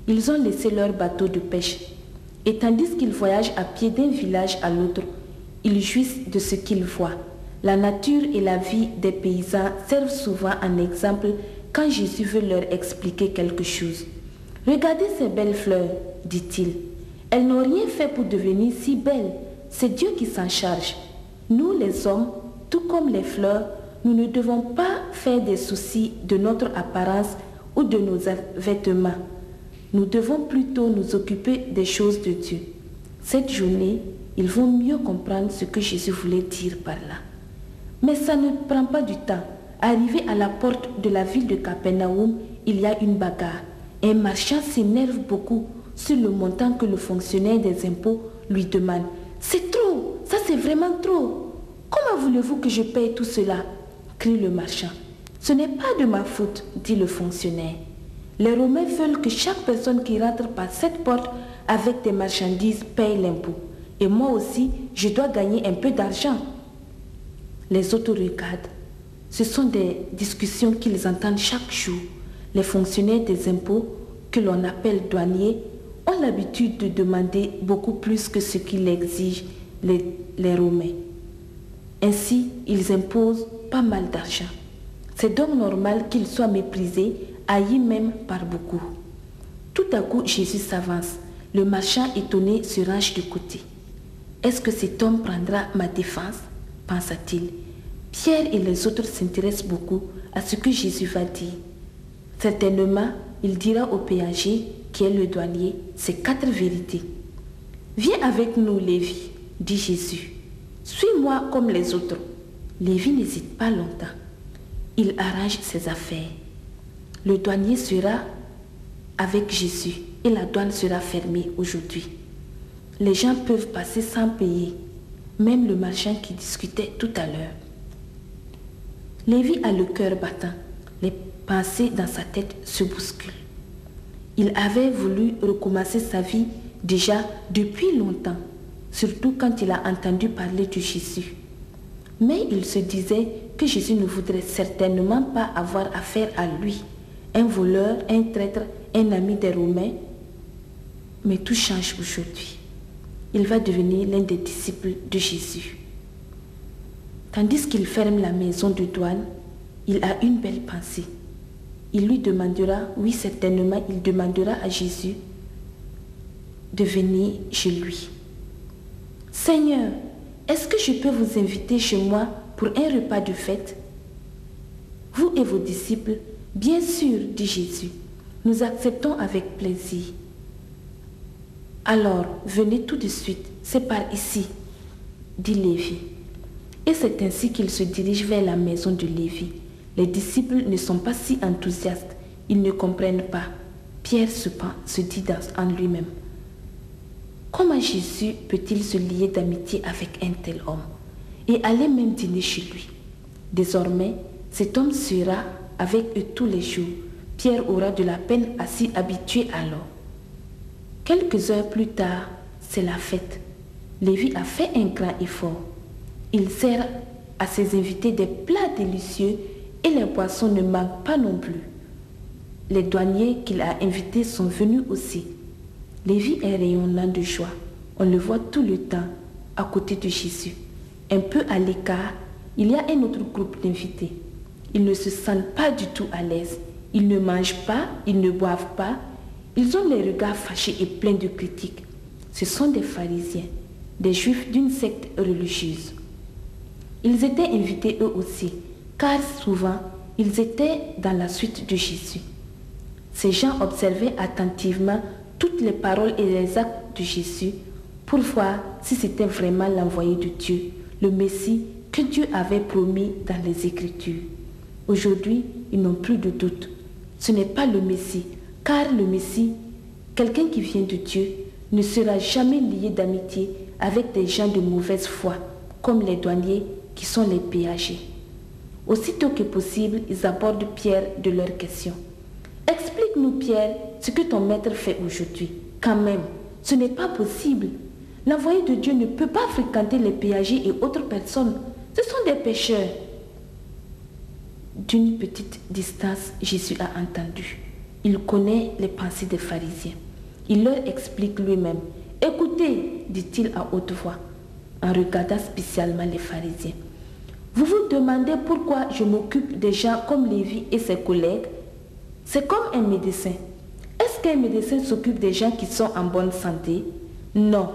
Speaker 3: ils ont laissé leur bateau de pêche. Et tandis qu'ils voyagent à pied d'un village à l'autre, ils jouissent de ce qu'ils voient. La nature et la vie des paysans servent souvent en exemple quand Jésus veut leur expliquer quelque chose. « Regardez ces belles fleurs, dit-il. Elles n'ont rien fait pour devenir si belles. C'est Dieu qui s'en charge. Nous, les hommes, tout comme les fleurs, nous ne devons pas faire des soucis de notre apparence ou de nos vêtements. Nous devons plutôt nous occuper des choses de Dieu. » Cette journée, ils vont mieux comprendre ce que Jésus voulait dire par là. Mais ça ne prend pas du temps. Arrivé à la porte de la ville de Capernaum, il y a une bagarre. Un marchand s'énerve beaucoup sur le montant que le fonctionnaire des impôts lui demande. « C'est trop, ça c'est vraiment trop. Comment voulez-vous que je paye tout cela ?» crie le marchand. « Ce n'est pas de ma faute, dit le fonctionnaire. Les Romains veulent que chaque personne qui rentre par cette porte avec des marchandises paye l'impôt. Et moi aussi, je dois gagner un peu d'argent. » Les autres regardent. Ce sont des discussions qu'ils entendent chaque jour. Les fonctionnaires des impôts, que l'on appelle douaniers, ont l'habitude de demander beaucoup plus que ce qu'il exige les Romains. Ainsi, ils imposent pas mal d'argent. C'est donc normal qu'ils soient méprisés, haïs même par beaucoup. Tout à coup, Jésus s'avance. Le marchand étonné se range de côté. « Est-ce que cet homme prendra ma défense ?» pensa-t-il. Pierre et les autres s'intéressent beaucoup à ce que Jésus va dire. Certainement, il dira au péager, qui est le douanier, ces 4 vérités. « Viens avec nous, Lévi, dit Jésus. Suis-moi comme les autres. » Lévi n'hésite pas longtemps. Il arrange ses affaires. Le douanier sera avec Jésus et la douane sera fermée aujourd'hui. Les gens peuvent passer sans payer, même le marchand qui discutait tout à l'heure. Lévi a le cœur battant. Les pensées dans sa tête se bousculent. Il avait voulu recommencer sa vie déjà depuis longtemps, surtout quand il a entendu parler de Jésus. Mais il se disait que Jésus ne voudrait certainement pas avoir affaire à lui, un voleur, un traître, un ami des Romains. Mais tout change aujourd'hui. Il va devenir l'un des disciples de Jésus. Tandis qu'il ferme la maison de douane, il a une belle pensée. Il lui demandera, oui certainement, il demandera à Jésus de venir chez lui. « Seigneur, est-ce que je peux vous inviter chez moi pour un repas de fête? » « Vous et vos disciples, bien sûr, dit Jésus, nous acceptons avec plaisir. »« Alors, venez tout de suite, c'est par ici, dit Lévi. » Et c'est ainsi qu'il se dirige vers la maison de Lévi. Les disciples ne sont pas si enthousiastes, ils ne comprennent pas. Pierre se dit en lui-même. Comment Jésus peut-il se lier d'amitié avec un tel homme et aller même dîner chez lui? Désormais, cet homme sera avec eux tous les jours. Pierre aura de la peine à s'y habituer alors. Quelques heures plus tard, c'est la fête. Lévi a fait un grand effort. Il sert à ses invités des plats délicieux et les poissons ne manquent pas non plus. Les douaniers qu'il a invités sont venus aussi. Lévi est rayonnant de joie. On le voit tout le temps à côté de Jésus. Un peu à l'écart, il y a un autre groupe d'invités. Ils ne se sentent pas du tout à l'aise. Ils ne mangent pas, ils ne boivent pas. Ils ont les regards fâchés et pleins de critiques. Ce sont des pharisiens, des juifs d'une secte religieuse. Ils étaient invités eux aussi, car souvent, ils étaient dans la suite de Jésus. Ces gens observaient attentivement toutes les paroles et les actes de Jésus pour voir si c'était vraiment l'envoyé de Dieu, le Messie que Dieu avait promis dans les Écritures. Aujourd'hui, ils n'ont plus de doute. Ce n'est pas le Messie, car le Messie, quelqu'un qui vient de Dieu, ne sera jamais lié d'amitié avec des gens de mauvaise foi, comme les douaniers qui sont les péagers. Aussitôt que possible, ils abordent Pierre de leurs questions. « Explique-nous, Pierre, ce que ton maître fait aujourd'hui. Quand même, ce n'est pas possible. L'envoyé de Dieu ne peut pas fréquenter les péagers et autres personnes. Ce sont des pécheurs. » D'une petite distance, Jésus a entendu. Il connaît les pensées des pharisiens. Il leur explique lui-même. « Écoutez, dit-il à haute voix, en regardant spécialement les pharisiens. Vous vous demandez pourquoi je m'occupe des gens comme Lévi et ses collègues? C'est comme un médecin. Est-ce qu'un médecin s'occupe des gens qui sont en bonne santé? Non,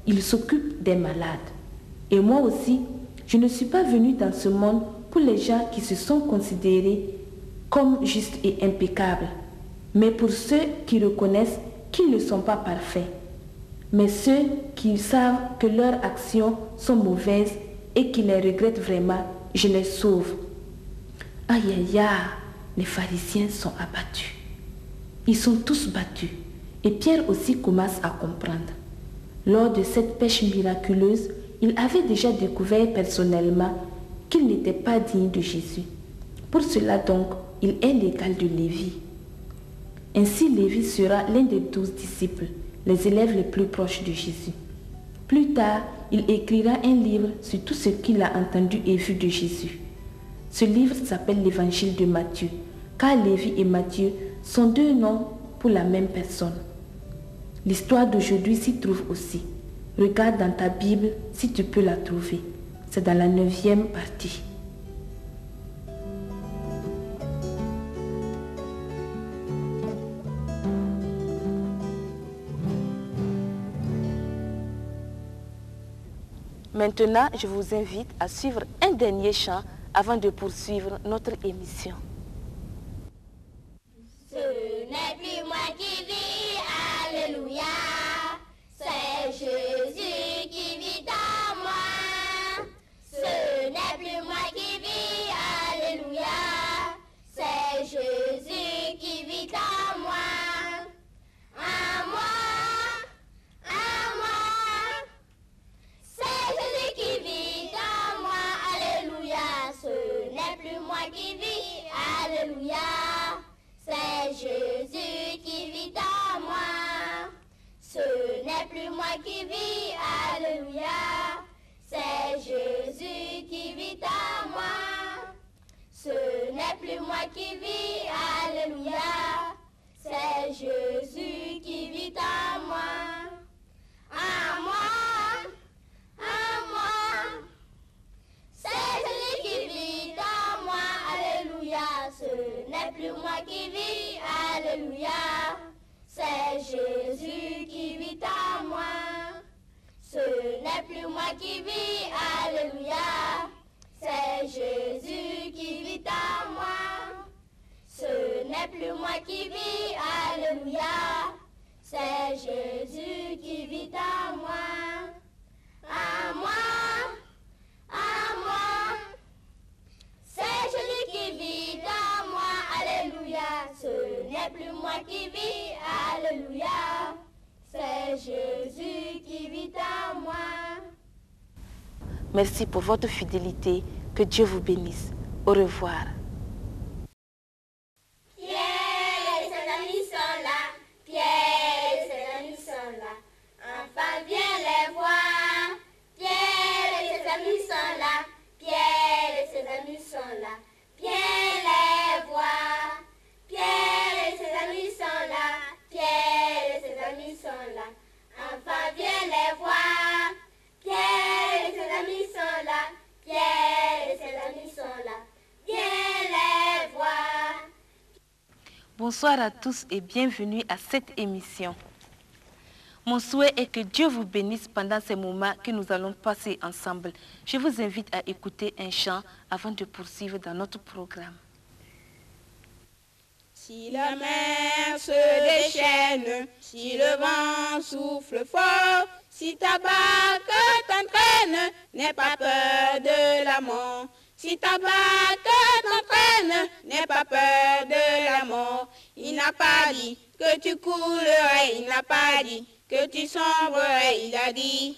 Speaker 3: il s'occupe des malades. Et moi aussi, je ne suis pas venu dans ce monde pour les gens qui se sont considérés comme justes et impeccables, mais pour ceux qui reconnaissent qu'ils ne sont pas parfaits, mais ceux qui savent que leurs actions sont mauvaises et qui les regrettent vraiment, je les sauve. » Aïe aïe aïe, les pharisiens sont abattus. Ils sont tous battus. Et Pierre aussi commence à comprendre. Lors de cette pêche miraculeuse, il avait déjà découvert personnellement qu'il n'était pas digne de Jésus. Pour cela donc, il est l'égal de Lévi. Ainsi, Lévi sera l'un des 12 disciples, les élèves les plus proches de Jésus. Plus tard, il écrira un livre sur tout ce qu'il a entendu et vu de Jésus. Ce livre s'appelle l'Évangile de Matthieu, car Lévi et Matthieu sont deux noms pour la même personne. L'histoire d'aujourd'hui s'y trouve aussi. Regarde dans ta Bible si tu peux la trouver. C'est dans la 9e partie.
Speaker 2: Maintenant, je vous invite à suivre un dernier chant avant de poursuivre notre émission.
Speaker 1: Ce n'est plus moi qui vis, alléluia, c'est Jésus qui vit en moi. Ce n'est plus moi qui vis, alléluia, c'est Jésus qui vit en moi. En moi, en moi, c'est Jésus qui vit en moi, alléluia. Ce n'est plus moi qui vis, alléluia. C'est Jésus qui vit en moi. Ce n'est plus moi qui vis, alléluia. C'est Jésus qui vit en moi. Ce n'est plus moi qui vis, alléluia. C'est Jésus qui vit en moi. En moi, en moi. C'est Jésus qui vit en moi, alléluia. Ce n'est plus moi qui vis, alléluia. C'est Jésus qui vit en moi. Ce n'est plus moi qui vis, alléluia. C'est Jésus qui vit en moi. Ce n'est plus moi qui vis, alléluia. C'est Jésus qui vit en moi. En moi. En moi, c'est Jésus qui vit en moi, alléluia. Ce n'est plus moi qui vis, alléluia. C'est Jésus qui vit en moi.
Speaker 2: Merci pour votre fidélité. Que Dieu vous bénisse. Au revoir.
Speaker 1: Pierre et ses amis sont là. Pierre et ses amis sont là. Enfin, viens les voir. Pierre et ses amis sont là. Pierre et ses amis sont là. Viens les voir. Pierre et ses
Speaker 2: Bonsoir à tous et bienvenue à cette émission. Mon souhait est que Dieu vous bénisse pendant ces moments que nous allons passer ensemble. Je vous invite à écouter un chant avant de poursuivre dans notre programme.
Speaker 4: Si la mer se déchaîne, si le vent souffle fort, si ta barque t'entraîne, n'aie pas peur de la mort. Si ta barque t'entraîne, n'aie pas peur de la mort. Il n'a pas dit que tu coulerais, il n'a pas dit que tu sombrerais, il a dit,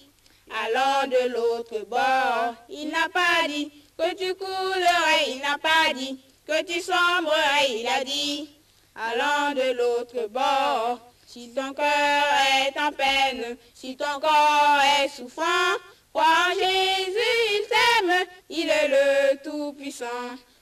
Speaker 4: allons de l'autre bord. Il n'a pas dit que tu coulerais, il n'a pas dit que tu sombrerais, il a dit, allons de l'autre bord. Si ton cœur est en peine, si ton corps est souffrant, crois en Jésus, il t'aime, il est le Tout-Puissant.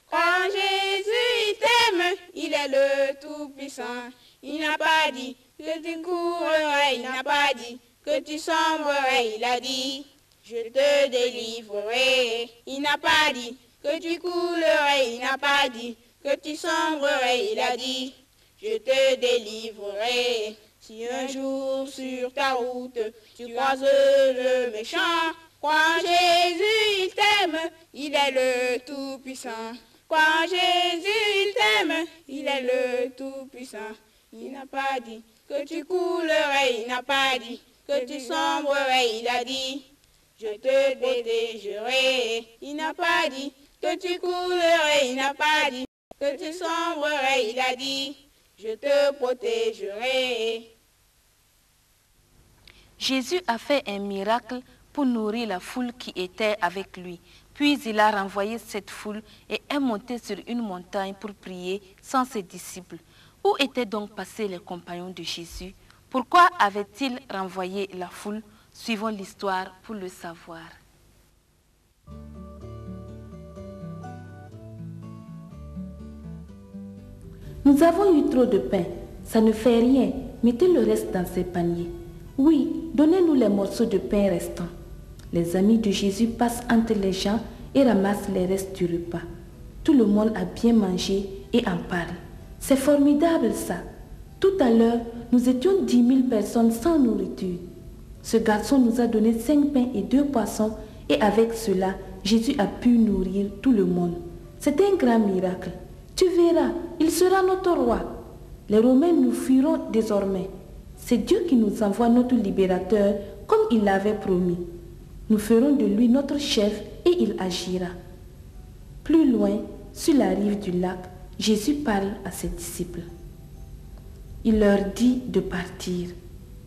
Speaker 4: Crois en Jésus, il t'aime, il est le Tout-Puissant. Il n'a pas dit que tu courrais, il n'a pas dit que tu sombrerais, il a dit, je te délivrerai. Il n'a pas dit que tu coulerais, il n'a pas dit que tu sombrerais, il a dit, je te délivrerai. Si un jour sur ta route tu croises le méchant, crois en Jésus, il t'aime, il est le Tout-Puissant. Crois en Jésus, il t'aime, il est le Tout-Puissant. Il n'a pas dit que tu coulerais, il n'a pas dit que tu sombrerais, il a dit, je te protégerai. Il n'a pas dit que tu coulerais, il n'a pas dit que tu sombrerais, il a dit, je te protégerai.
Speaker 2: Jésus a fait un miracle pour nourrir la foule qui était avec lui. Puis il a renvoyé cette foule et est monté sur une montagne pour prier sans ses disciples. Où étaient donc passés les compagnons de Jésus? Pourquoi avait-il renvoyé la foule? Suivons l'histoire pour le savoir.
Speaker 3: Nous avons eu trop de pain. Ça ne fait rien. Mettez le reste dans ces paniers. Oui, donnez-nous les morceaux de pain restants. Les amis de Jésus passent entre les gens et ramassent les restes du repas. Tout le monde a bien mangé et en parle. C'est formidable ça. Tout à l'heure, nous étions 10 000 personnes sans nourriture. Ce garçon nous a donné 5 pains et 2 poissons et avec cela, Jésus a pu nourrir tout le monde. C'est un grand miracle. Tu verras, il sera notre roi. Les Romains nous fuiront désormais. C'est Dieu qui nous envoie notre libérateur comme il l'avait promis. Nous ferons de lui notre chef et il agira. Plus loin, sur la rive du lac, Jésus parle à ses disciples. Il leur dit de partir,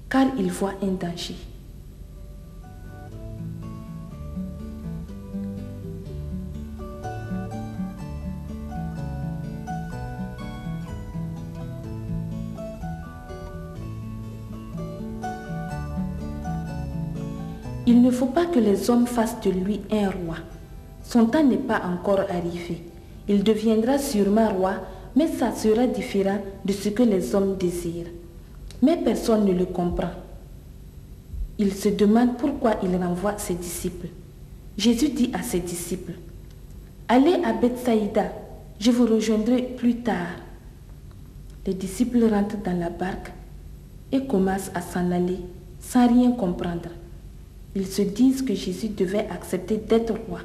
Speaker 3: car il voit un danger. Il ne faut pas que les hommes fassent de lui un roi. Son temps n'est pas encore arrivé. Il deviendra sûrement roi, mais ça sera différent de ce que les hommes désirent. Mais personne ne le comprend. Il se demande pourquoi il renvoie ses disciples. Jésus dit à ses disciples, « Allez à Bethsaïda, je vous rejoindrai plus tard. » Les disciples rentrent dans la barque et commencent à s'en aller sans rien comprendre. Ils se disent que Jésus devait accepter d'être roi,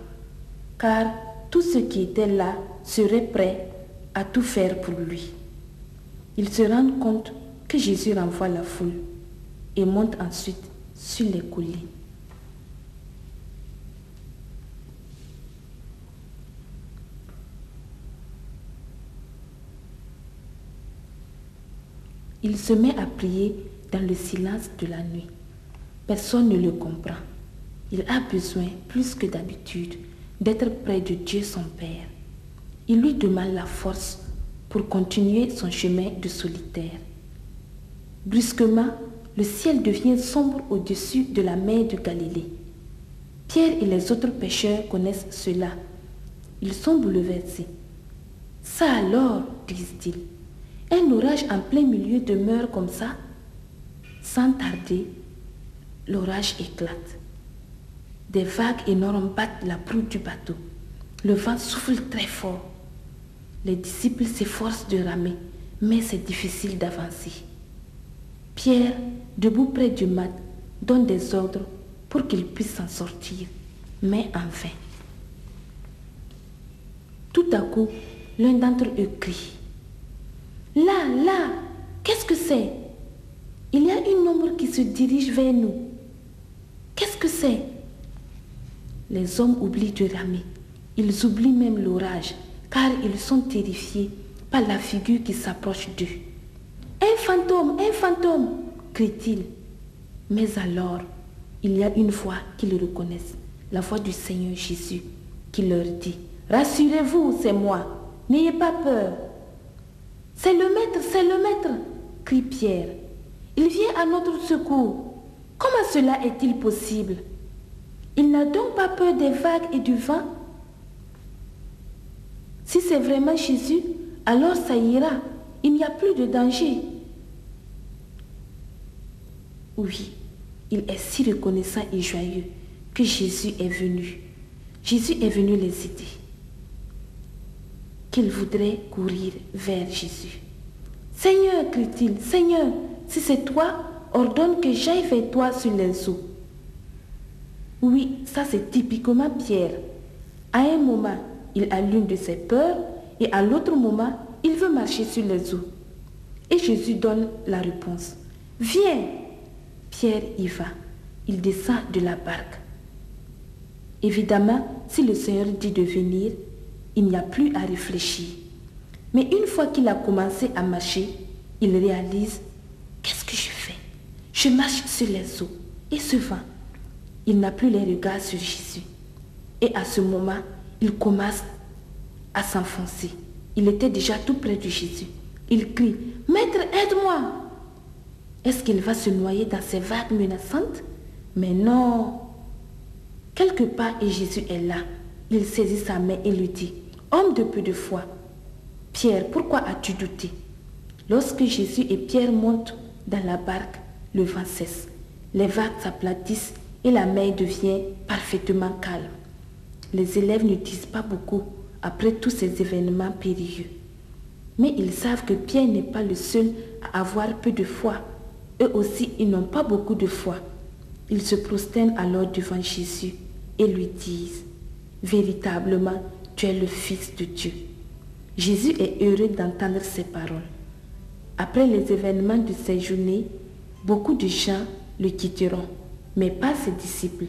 Speaker 3: car tous ceux qui étaient là seraient prêts à tout faire pour lui. Ils se rendent compte que Jésus renvoie la foule et monte ensuite sur les collines. Il se met à prier dans le silence de la nuit. Personne ne le comprend. Il a besoin, plus que d'habitude, d'être près de Dieu son Père. Il lui demande la force pour continuer son chemin de solitaire. Brusquement, le ciel devient sombre au-dessus de la mer de Galilée. Pierre et les autres pêcheurs connaissent cela. Ils sont bouleversés. « Ça alors, disent-ils, un orage en plein milieu de mer comme ça ?» Sans tarder, l'orage éclate. Des vagues énormes battent la proue du bateau. Le vent souffle très fort. Les disciples s'efforcent de ramer, mais c'est difficile d'avancer. Pierre, debout près du mat, donne des ordres pour qu'il puisse s'en sortir, mais en vain. Tout à coup, l'un d'entre eux crie. Là, qu'est-ce que c'est? Il y a une ombre qui se dirige vers nous. Qu'est-ce que c'est? Les hommes oublient de ramer. Ils oublient même l'orage, car ils sont terrifiés par la figure qui s'approche d'eux. Un fantôme, crie-t-il. Mais alors, il y a une voix qu'ils reconnaissent, la voix du Seigneur Jésus, qui leur dit, rassurez-vous, c'est moi, n'ayez pas peur. C'est le maître, crie Pierre. Il vient à notre secours. Comment cela est-il possible? Il n'a donc pas peur des vagues et du vent? Si c'est vraiment Jésus, alors ça ira. Il n'y a plus de danger. Oui, il est si reconnaissant et joyeux que Jésus est venu. Jésus est venu les aider. Qu'il voudrait courir vers Jésus. Seigneur, crie-t-il, Seigneur, si c'est toi, ordonne que j'aille vers toi sur les eaux. Oui, ça c'est typiquement Pierre. À un moment, il a l'une de ses peurs et à l'autre moment, il veut marcher sur les eaux. Et Jésus donne la réponse. Viens! Pierre y va. Il descend de la barque. Évidemment, si le Seigneur dit de venir, il n'y a plus à réfléchir. Mais une fois qu'il a commencé à marcher, il réalise, qu'est-ce que je fais? Je marche sur les eaux et ce vent. Il n'a plus les regards sur Jésus. Et à ce moment, il commence à s'enfoncer. Il était déjà tout près de Jésus. Il crie, Maître, aide-moi! Est-ce qu'il va se noyer dans ces vagues menaçantes? Mais non! Quelque part, et Jésus est là. Il saisit sa main et lui dit, homme de peu de foi, Pierre, pourquoi as-tu douté? Lorsque Jésus et Pierre montent dans la barque, le vent cesse. Les vagues s'aplatissent et la mer devient parfaitement calme. Les élèves ne disent pas beaucoup après tous ces événements périlleux. Mais ils savent que Pierre n'est pas le seul à avoir peu de foi. Eux aussi, ils n'ont pas beaucoup de foi. Ils se prosternent alors devant Jésus et lui disent, véritablement, tu es le Fils de Dieu. Jésus est heureux d'entendre ces paroles. Après les événements de ces journées, beaucoup de gens le quitteront, mais pas ses disciples.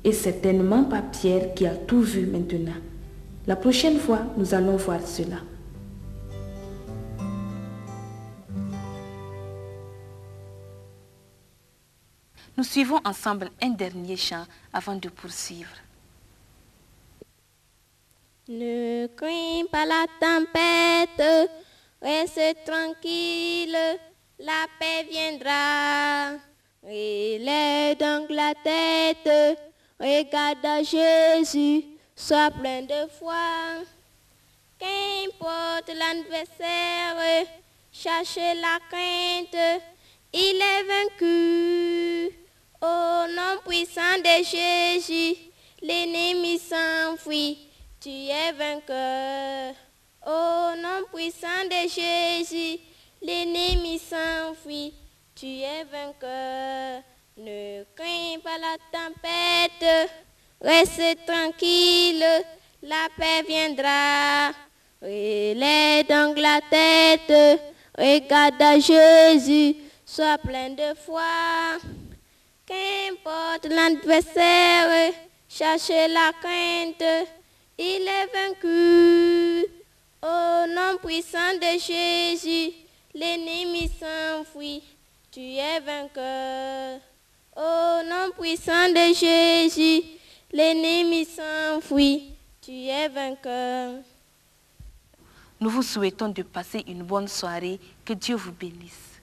Speaker 3: Et certainement pas Pierre qui a tout vu maintenant. La prochaine fois, nous allons voir cela.
Speaker 2: Nous suivons ensemble un dernier chant avant de poursuivre.
Speaker 1: Ne crains pas la tempête, reste tranquille, la paix viendra. Relève donc la tête, regarde à Jésus, sois plein de foi. Qu'importe l'adversaire, cherche la crainte, il est vaincu. Au nom puissant de Jésus, l'ennemi s'enfuit, tu es vainqueur. Au nom puissant de Jésus, l'ennemi s'enfuit, tu es vainqueur. Ne crains pas la tempête, reste tranquille, la paix viendra. Relève donc la tête, regarde à Jésus, sois plein de foi. Qu'importe l'adversaire, cherche la crainte, il est vaincu. Au nom puissant de Jésus, l'ennemi s'enfuit, tu es vainqueur. Au nom puissant de Jésus, l'ennemi s'enfuit, tu es vainqueur.
Speaker 2: Nous vous souhaitons de passer une bonne soirée. Que Dieu vous bénisse.